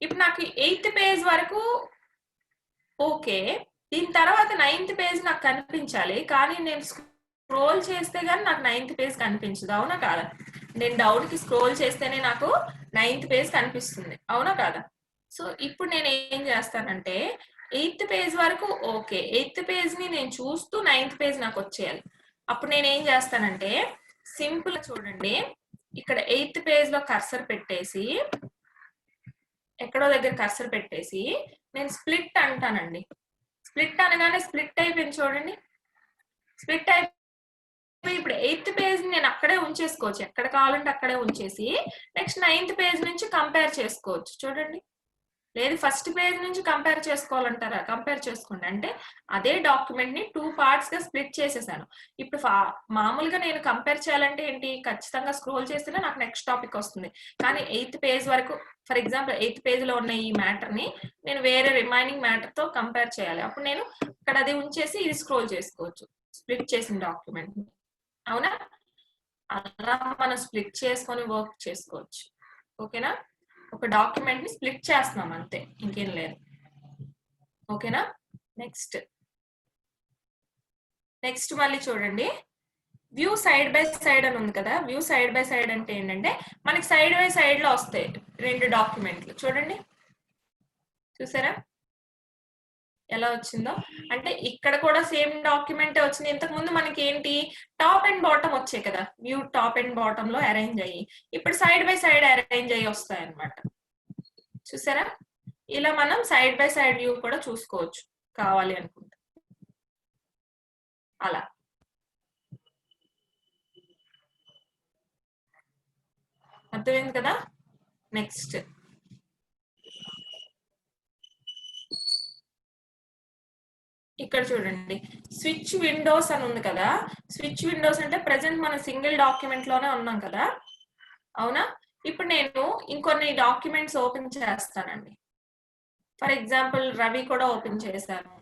ఇప్పుడు నాకు 8th పేజ్ వరకు ఓకే, దీని తర్వాత 9th పేజ్ నాకు కనిపించాలి, కానీ నేను స్క్రోల్ చేస్తే గానీ నాకు 9th పేజ్ కనిపించదు. అవునా కాదా? నేను డౌన్ కి స్క్రోల్ చేస్తేనే నాకు 9th పేజ్ కనిపిస్తుంది. అవునా కాదా? సో ఇప్పుడు నేను ఏం చేస్తానంటే 8th పేజ్ వరకు ఓకే, 8th పేజ్ ని నేను చూస్తూ 9th పేజ్ నాకు వచ్చేయాలి. అప్పుడు నేను ఏం చేస్తానంటే సింపుల్ చూడండి, ఇక్కడ 8th పేజ్ లో కర్సర్ పెట్టేసి ఎక్కడో దగ్గర కర్సర్ పెట్టేసి నేను స్ప్లిట్ అంటానండి. స్ప్లిట్ అనగానే స్ప్లిట్ అయిపోయింది చూడండి. స్ప్లిట్ అయిపోయి ఇప్పుడు 8th పేజ్ నేను అక్కడే ఉంచేసుకోవచ్చు, ఎక్కడ కావాలంటే అక్కడే ఉంచేసి నెక్స్ట్ 9th పేజ్ నుంచి కంపేర్ చేసుకోవచ్చు. చూడండి, లేదు ఫస్ట్ పేజ్ నుంచి కంపేర్ చేసుకోవాలంటారా, కంపేర్ చేసుకోండి. అంటే అదే డాక్యుమెంట్ ని 2 పార్ట్స్ గా స్ప్లిట్ చేసేసాను. ఇప్పుడు మామూలుగా నేను కంపేర్ చేయాలంటే ఏంటి, ఖచ్చితంగా స్క్రోల్ చేస్తేనే నాకు నెక్స్ట్ టాపిక్ వస్తుంది. కానీ 8th పేజ్ వరకు, ఫర్ ఎగ్జాంపుల్ 8th పేజ్ లో ఉన్న ఈ మ్యాటర్ ని నేను వేరే రిమైనింగ్ మ్యాటర్ తో కంపేర్ చేయాలి. అప్పుడు నేను ఇక్కడ అది ఉంచేసి ఇది స్క్రోల్ చేసుకోవచ్చు, స్ప్లిట్ చేసిన డాక్యుమెంట్ ని. అవునా, అలా మనం స్ప్లిట్ చేసుకొని వర్క్ చేసుకోవచ్చు. ఓకేనా, ఒక డాక్యుమెంట్ ని స్ప్లిట్ చేస్తున్నాం అంతే, ఇంకేం లేదు. ఓకేనా, నెక్స్ట్ మళ్ళీ చూడండి, వ్యూ సైడ్ బై సైడ్ అని ఉంది కదా. వ్యూ సైడ్ బై సైడ్ అంటే ఏంటంటే మనకి సైడ్ బై సైడ్ లో వస్తాయి 2 డాక్యుమెంట్లు. చూడండి, చూసారా ఎలా వచ్చిందో. అంటే ఇక్కడ కూడా సేమ్ డాక్యుమెంట్ వచ్చింది. ఇంతకు ముందు మనకి ఏంటి, టాప్ అండ్ బాటమ్ వచ్చాయి కదా, వ్యూ టాప్ అండ్ బాటమ్ లో అరేంజ్ అయ్యి, ఇప్పుడు సైడ్ బై సైడ్ అరేంజ్ అయ్యి వస్తాయి అన్నమాట. చూసారా, ఇలా మనం సైడ్ బై సైడ్ వ్యూ కూడా చూసుకోవచ్చు కావాలి అనుకుంటే. అలా అర్థమైంది కదా. నెక్స్ట్ ఇక్కడ చూడండి, స్విచ్ విండోస్ అని ఉంది కదా. స్విచ్ విండోస్ అంటే ప్రెసెంట్ మన సింగిల్ డాక్యుమెంట్ లోనే ఉన్నాం కదా, అవునా. ఇప్పుడు నేను ఇంకొన్ని డాక్యుమెంట్స్ ఓపెన్ చేస్తానండి. ఫర్ ఎగ్జాంపుల్ రవి కూడా ఓపెన్ చేశాను.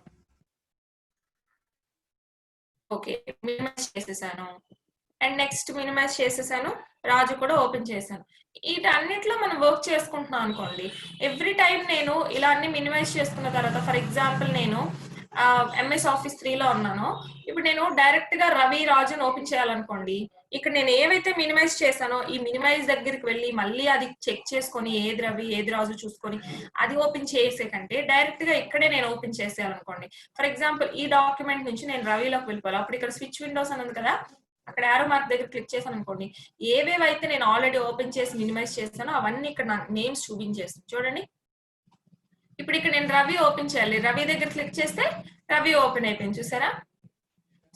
ఓకే, మినిమైజ్ చేసేసాను. అండ్ నెక్స్ట్ మినిమైజ్ చేసేసాను, రాజు కూడా ఓపెన్ చేశాను. వీటన్నిటిలో మనం వర్క్ చేసుకుంటున్నాం అనుకోండి. ఎవ్రీ టైం నేను ఇలా అన్ని మినిమైజ్ చేసుకున్న తర్వాత, ఫర్ ఎగ్జాంపుల్ నేను ఎంఎస్ ఆఫీస్ 3లో ఉన్నాను. ఇప్పుడు నేను డైరెక్ట్ గా రవి రాజుని ఓపెన్ చేయాలనుకోండి, ఇక్కడ నేను ఏవైతే మినిమైజ్ చేశానో ఈ మినిమైజ్ దగ్గరికి వెళ్ళి మళ్ళీ అది చెక్ చేసుకొని ఏది రవి ఏది రాజు చూసుకొని అది ఓపెన్ చేసే కంటే డైరెక్ట్ గా ఇక్కడే నేను ఓపెన్ చేసేయాలనుకోండి. ఫర్ ఎగ్జాంపుల్ ఈ డాక్యుమెంట్ నుంచి నేను రవిలోకి వెళ్ళిపోవాలి. అప్పుడు ఇక్కడ స్విచ్ విండోస్ అని ఉంది కదా, అక్కడ యారో మార్క్ దగ్గర క్లిక్ చేశాను అనుకోండి, ఏవేవైతే నేను ఆల్రెడీ ఓపెన్ చేసి మినిమైజ్ చేశానో అవన్నీ ఇక్కడ నాకు నేమ్స్ చూపించేస్తుంది. చూడండి, ఇప్పుడు ఇక్కడ నేను రవి ఓపెన్ చేయాలి, రవి దగ్గర క్లిక్ చేస్తే రవి ఓపెన్ అయిపోయింది. చూసారా.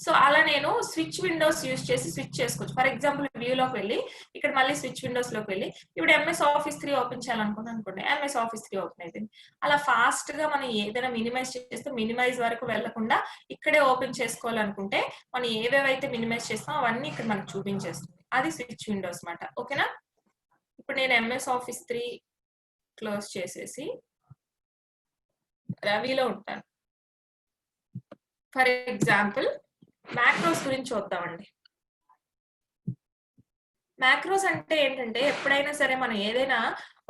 సో అలా నేను స్విచ్ విండోస్ యూజ్ చేసి స్విచ్ చేసుకోవచ్చు. ఫర్ ఎగ్జాంపుల్ వ్యూలోకి వెళ్ళి ఇక్కడ మళ్ళీ స్విచ్ విండోస్ లోకి వెళ్ళి ఇప్పుడు ఎంఎస్ ఆఫీస్ 3 ఓపెన్ చేయాలనుకున్నాను అనుకోండి, ఎంఎస్ ఆఫీస్ 3 ఓపెన్ అయిపోయింది. అలా ఫాస్ట్ గా మనం ఏదైనా మినిమైజ్ చేస్తే మినిమైజ్ వరకు వెళ్లకుండా ఇక్కడే ఓపెన్ చేసుకోవాలనుకుంటే మనం ఏవేవైతే మినిమైజ్ చేస్తామో అవన్నీ ఇక్కడ మనకు చూపించేస్తుంది. అది స్విచ్ విండోస్ మాట. ఓకేనా. ఇప్పుడు నేను ఎంఎస్ ఆఫీస్ 3 క్లోజ్ చేసేసి రవిలో ఉంటాను. ఫర్ ఎగ్జాంపుల్ మ్యాక్రోస్ గురించి చూద్దామండి. మ్యాక్రోస్ అంటే ఏంటంటే ఎప్పుడైనా సరే మనం ఏదైనా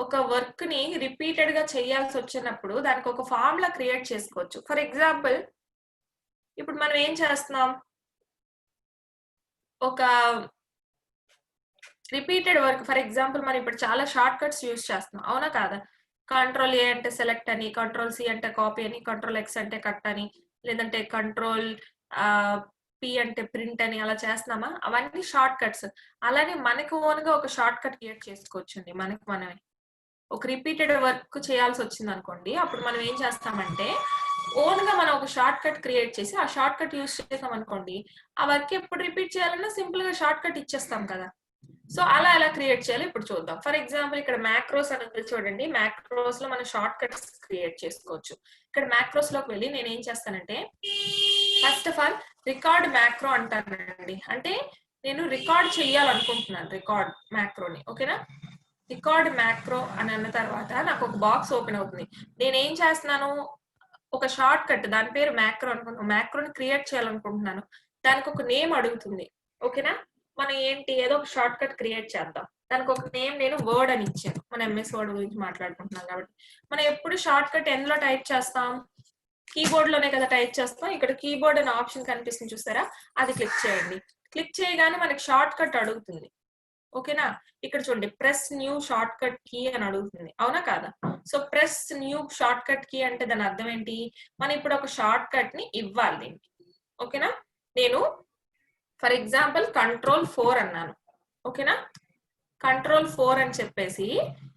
ఒక వర్క్ ని రిపీటెడ్ గా చేయాల్సి వచ్చినప్పుడు దానికి ఒక ఫార్ములా క్రియేట్ చేసుకోవచ్చు. ఫర్ ఎగ్జాంపుల్ ఇప్పుడు మనం ఏం చేస్తున్నాం, ఒక రిపీటెడ్ వర్క్, ఫర్ ఎగ్జాంపుల్ మనం ఇప్పుడు చాలా షార్ట్ కట్స్ యూజ్ చేస్తున్నాం, అవునా కాదా. కంట్రోల్ ఏ అంటే సెలెక్ట్ అని, కంట్రోల్ సి అంటే కాపీ అని, కంట్రోల్ ఎక్స్ అంటే కట్ అని, లేదంటే కంట్రోల్ పి అంటే ప్రింట్ అని అలా చేస్తున్నామా, అవన్నీ షార్ట్ కట్స్. అలానే మనకు ఓన్ గా ఒక షార్ట్ కట్ క్రియేట్ చేసుకోవచ్చండి. మనకి మనమే ఒక రిపీటెడ్ వర్క్ చేయాల్సి వచ్చింది అనుకోండి, అప్పుడు మనం ఏం చేస్తామంటే ఓన్ గా మనం ఒక షార్ట్ కట్ క్రియేట్ చేసి ఆ షార్ట్ కట్ యూజ్ చేసాం అనుకోండి, ఆ వర్క్ ఎప్పుడు రిపీట్ చేయాలన్నా సింపుల్ గా షార్ట్ కట్ ఇచ్చేస్తాం కదా. సో అలా ఎలా క్రియేట్ చేయాలి ఇప్పుడు చూద్దాం. ఫర్ ఎగ్జాంపుల్ ఇక్కడ మ్యాక్రోస్ అనేది చూడండి, మ్యాక్రోస్ లో మనం షార్ట్ కట్స్ క్రియేట్ చేసుకోవచ్చు. ఇక్కడ మ్యాక్రోస్ లోకి వెళ్ళి నేను ఏం చేస్తానంటే first of all record macro అంటానండి. అంటే నేను రికార్డ్ చేయాలనుకుంటున్నాను రికార్డ్ మ్యాక్రోని. ఓకేనా, రికార్డ్ మ్యాక్రో అని అన్న తర్వాత నాకు ఒక బాక్స్ ఓపెన్ అవుతుంది. నేను ఏం చేస్తున్నాను, ఒక షార్ట్ కట్ దాని పేరు మ్యాక్రో అనుకుంటున్నాను, మ్యాక్రోని క్రియేట్ చేయాలనుకుంటున్నాను. దానికి ఒక నేమ్ అడుగుతుంది. ఓకేనా, మనం ఏంటి ఏదో ఒక షార్ట్ కట్ క్రియేట్ చేద్దాం. దానికి ఒక నేమ్ నేను వర్డ్ అని ఇచ్చాను, మన ఎంఎస్ వర్డ్ గురించి మాట్లాడుకుంటున్నాం కాబట్టి. మనం ఎప్పుడు షార్ట్ కట్ ఎందులో టైప్ చేస్తాం, కీబోర్డ్ లోనే కదా టైప్ చేస్తాం. ఇక్కడ కీబోర్డ్ అనే ఆప్షన్ కనిపిస్తుంది చూస్తారా, అది క్లిక్ చేయండి. క్లిక్ చేయగానే మనకి షార్ట్ కట్ అడుగుతుంది. ఓకేనా, ఇక్కడ చూడండి press new shortcut key అని అడుగుతుంది, అవునా కాదా. So press new shortcut key అంటే దాని అర్థం ఏంటి, మనం ఇప్పుడు ఒక షార్ట్ కట్ ని ఇవ్వాలి దీనికి. ఓకేనా, నేను ఫర్ ఎగ్జాంపుల్ కంట్రోల్ 4 అన్నాను. ఓకేనా, Control 4 అని చెప్పేసి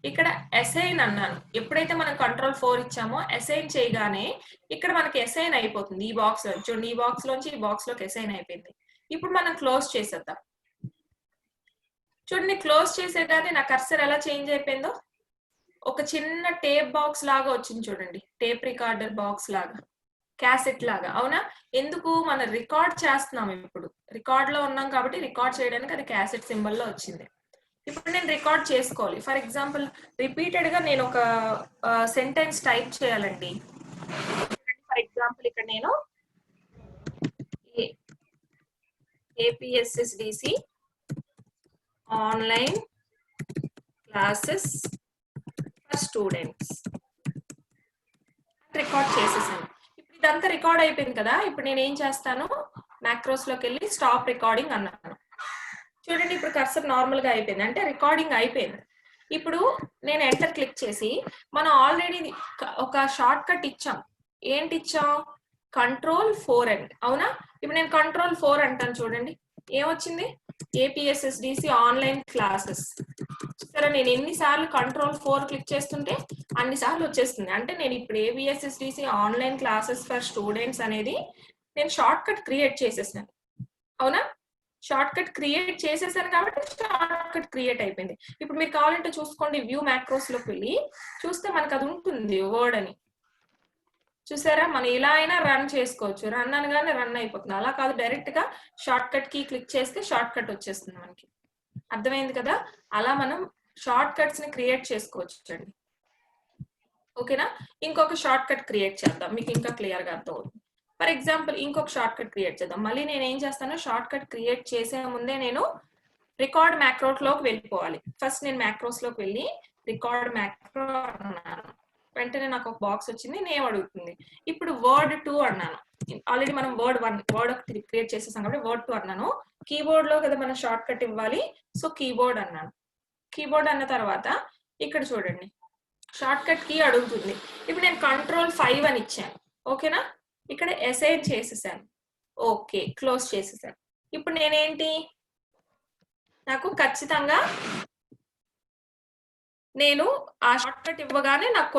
ఇక్కడ అసైన్ అన్నాను. ఎప్పుడైతే మనం Control 4 ఇచ్చామో అసైన్ చేయగానే ఇక్కడ మనకి అసైన్ అయిపోతుంది. ఈ బాక్స్ లో చూడండి, ఈ బాక్స్ లోంచి ఈ బాక్స్ లోకి అసైన్ అయిపోయింది. ఇప్పుడు మనం క్లోజ్ చేసేద్దాం. చూడండి, క్లోజ్ చేసేగానే నా కర్సర్ ఎలా చేంజ్ అయిపోయిందో, ఒక చిన్న టేప్ బాక్స్ లాగా వచ్చింది చూడండి, టేప్ రికార్డర్ బాక్స్ లాగా, క్యాసెట్ లాగా. అవునా? ఎందుకు? మనం రికార్డ్ చేస్తున్నాం. ఇప్పుడు రికార్డ్ లో ఉన్నాం కాబట్టి రికార్డ్ చేయడానికి అది క్యాసెట్ సింబల్ లో వచ్చింది. ఇప్పుడు నేను రికార్డ్ చేసుకోవాలి. ఫర్ ఎగ్జాంపుల్ రిపీటెడ్ గా నేను ఒక సెంటెన్స్ టైప్ చేయాలండి. ఫర్ ఎగ్జాంపుల్ ఇక్కడ నేను APSSDC online classes for students record చేసేసాను. ఇప్పుడు ఇదంతా రికార్డ్ అయిపోయింది కదా. ఇప్పుడు నేను ఏం చేస్తాను, మ్యాక్రోస్ లోకి వెళ్ళి స్టాప్ రికార్డింగ్ అన్నాను. చూడండి, ఇప్పుడు కర్సర్ నార్మల్ గా అయిపోయింది, అంటే రికార్డింగ్ అయిపోయింది. ఇప్పుడు నేను ఎంటర్ క్లిక్ చేసి, మనం ఆల్రెడీ ఒక షార్ట్ కట్ ఇచ్చాం. ఏంటి ఇచ్చాం? Control 4 అండి. అవునా? ఇప్పుడు నేను Control 4 అంటాను. చూడండి ఏమొచ్చింది, ఏపీఎస్ఎస్డిసి ఆన్లైన్ క్లాసెస్. సరే, నేను ఎన్నిసార్లు Control 4 క్లిక్ చేస్తుంటే అన్నిసార్లు వచ్చేస్తుంది. అంటే నేను ఇప్పుడు APSSDC online classes for students అనేది నేను షార్ట్ కట్ క్రియేట్ చేసేసాను. అవునా? షార్ట్ కట్ క్రియేట్ చేసేసాను కాబట్టి షార్ట్ కట్ క్రియేట్ అయిపోయింది. ఇప్పుడు మీరు కావాలంటే చూసుకోండి, వ్యూ మ్యాక్రోస్ లోకి వెళ్ళి చూస్తే మనకు అది ఉంటుంది వర్డ్ అని. చూసారా? మనం ఇలా అయినా రన్ చేసుకోవచ్చు. రన్ అనగానే రన్ అయిపోతుంది. అలా కాదు, డైరెక్ట్ గా షార్ట్ కట్ కి క్లిక్ చేస్తే షార్ట్ కట్ వచ్చేస్తుంది మనకి. అర్థమైంది కదా? అలా మనం షార్ట్ కట్స్ ని క్రియేట్ చేసుకోవచ్చు అండి. ఓకేనా? ఇంకొక షార్ట్ కట్ క్రియేట్ చేద్దాం, మీకు ఇంకా క్లియర్ గా అర్థమవుతుంది. ఫర్ ఎగ్జాంపుల్ ఇంకొక షార్ట్ కట్ క్రియేట్ చేద్దాం. మళ్ళీ నేను ఏం చేస్తాను, షార్ట్ కట్ క్రియేట్ చేసే ముందే నేను రికార్డ్ మ్యాక్రోస్ లోకి వెళ్ళిపోవాలి. ఫస్ట్ నేను మ్యాక్రోస్ లోకి వెళ్ళి రికార్డ్ మ్యాక్రో అన్నాను. వెంటనే నాకు ఒక బాక్స్ వచ్చింది, నేమ్ అడుగుతుంది. ఇప్పుడు Word2 అన్నాను. ఆల్రెడీ మనం Word1 క్రియేట్ చేసేసాం కాబట్టి Word2 అన్నాను. కీబోర్డ్ లో కదా మనం షార్ట్ కట్ ఇవ్వాలి, సో కీబోర్డ్ అన్నాను. కీబోర్డ్ అన్న తర్వాత ఇక్కడ చూడండి, షార్ట్ కట్ కీ అడుగుతుంది. ఇప్పుడు నేను Control 5 అని ఇచ్చాను. ఓకేనా? ఇక్కడ అసైన్ చేసేసాను. ఓకే, క్లోజ్ చేసేసాను. ఇప్పుడు నేనేంటి, నాకు ఖచ్చితంగా నేను ఆ షార్ట్ కట్ ఇవ్వగానే నాకు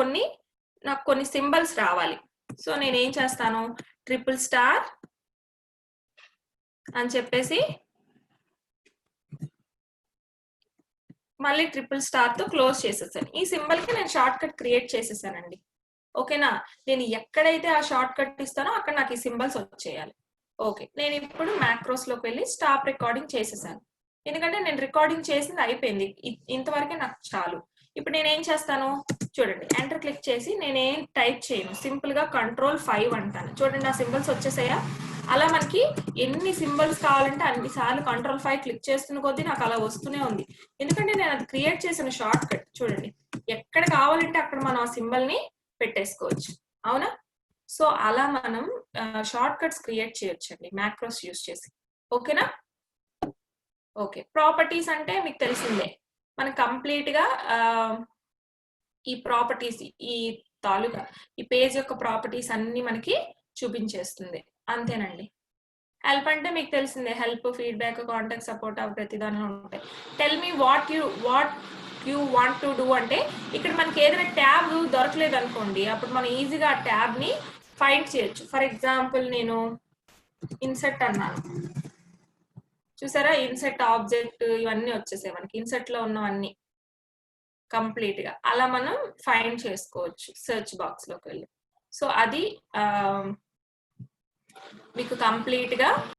కొన్ని సింబల్స్ రావాలి. సో నేను ఏం చేస్తాను, $" అని చెప్పేసి మళ్ళీ $" తో క్లోజ్ చేసేసాను. ఈ సింబల్ కి నేను షార్ట్ కట్ క్రియేట్ చేసేసానండి. ఓకేనా? నేను ఎక్కడైతే ఆ షార్ట్ కట్ ఇస్తానో అక్కడ నాకు ఈ సింబల్స్ వచ్చేయాలి. ఓకే, నేను ఇప్పుడు మ్యాక్రోస్ లోకి వెళ్ళి స్టాప్ రికార్డింగ్ చేసేసాను. ఎందుకంటే నేను రికార్డింగ్ చేసింది అయిపోయింది, ఇంతవరకే నాకు చాలు. ఇప్పుడు నేను ఏం చేస్తాను, చూడండి, ఎంటర్ క్లిక్ చేసి నేనేం టైప్ చేయను, సింపుల్ గా Control 5 అంటాను. చూడండి, ఆ సింబల్స్ వచ్చేసాయా? అలా మనకి ఎన్ని సింబల్స్ కావాలంటే అన్ని సార్లు Control 5 క్లిక్ చేస్తున్న కొద్దీ నాకు అలా వస్తూనే ఉంది. ఎందుకంటే నేను అది క్రియేట్ చేసిన షార్ట్ కట్. చూడండి, ఎక్కడ కావాలంటే అక్కడ మనం ఆ సింబల్ ని పెట్టేసుకోవచ్చు. అవునా? సో అలా మనం షార్ట్ కట్స్ క్రియేట్ చేయొచ్చండి మ్యాక్రోస్ యూస్ చేసి. ఓకేనా? ఓకే, ప్రాపర్టీస్ అంటే మీకు తెలిసిందే, మనం కంప్లీట్ గా ఈ ప్రాపర్టీస్, ఈ తాలూకా ఈ పేజ్ యొక్క ప్రాపర్టీస్ అన్ని మనకి చూపించేస్తుంది. అంతేనండి. హెల్ప్ అంటే మీకు తెలిసిందే, హెల్ప్, ఫీడ్బ్యాక్, కాంటాక్ట్, సపోర్ట్ అవి ప్రతిదానిలో ఉంటాయి. Tell me what you want to do అంటే ఇక్కడ మనకి ఏదైనా ట్యాబ్ దొరకలేదు అనుకోండి, అప్పుడు మనం ఈజీగా ఆ ట్యాబ్ ని ఫైండ్ చేయొచ్చు. ఫర్ ఎగ్జాంపుల్ నేను ఇన్సర్ట్ అన్నాను. చూసారా, ఇన్సర్ట్ ఆబ్జెక్ట్ ఇవన్నీ వచ్చేసాయి మనకి, ఇన్సర్ట్ లో ఉన్నవన్నీ కంప్లీట్ గా. అలా మనం ఫైండ్ చేసుకోవచ్చు సెర్చ్ బాక్స్ లోకి వెళ్ళి. సో అది మీకు కంప్లీట్ గా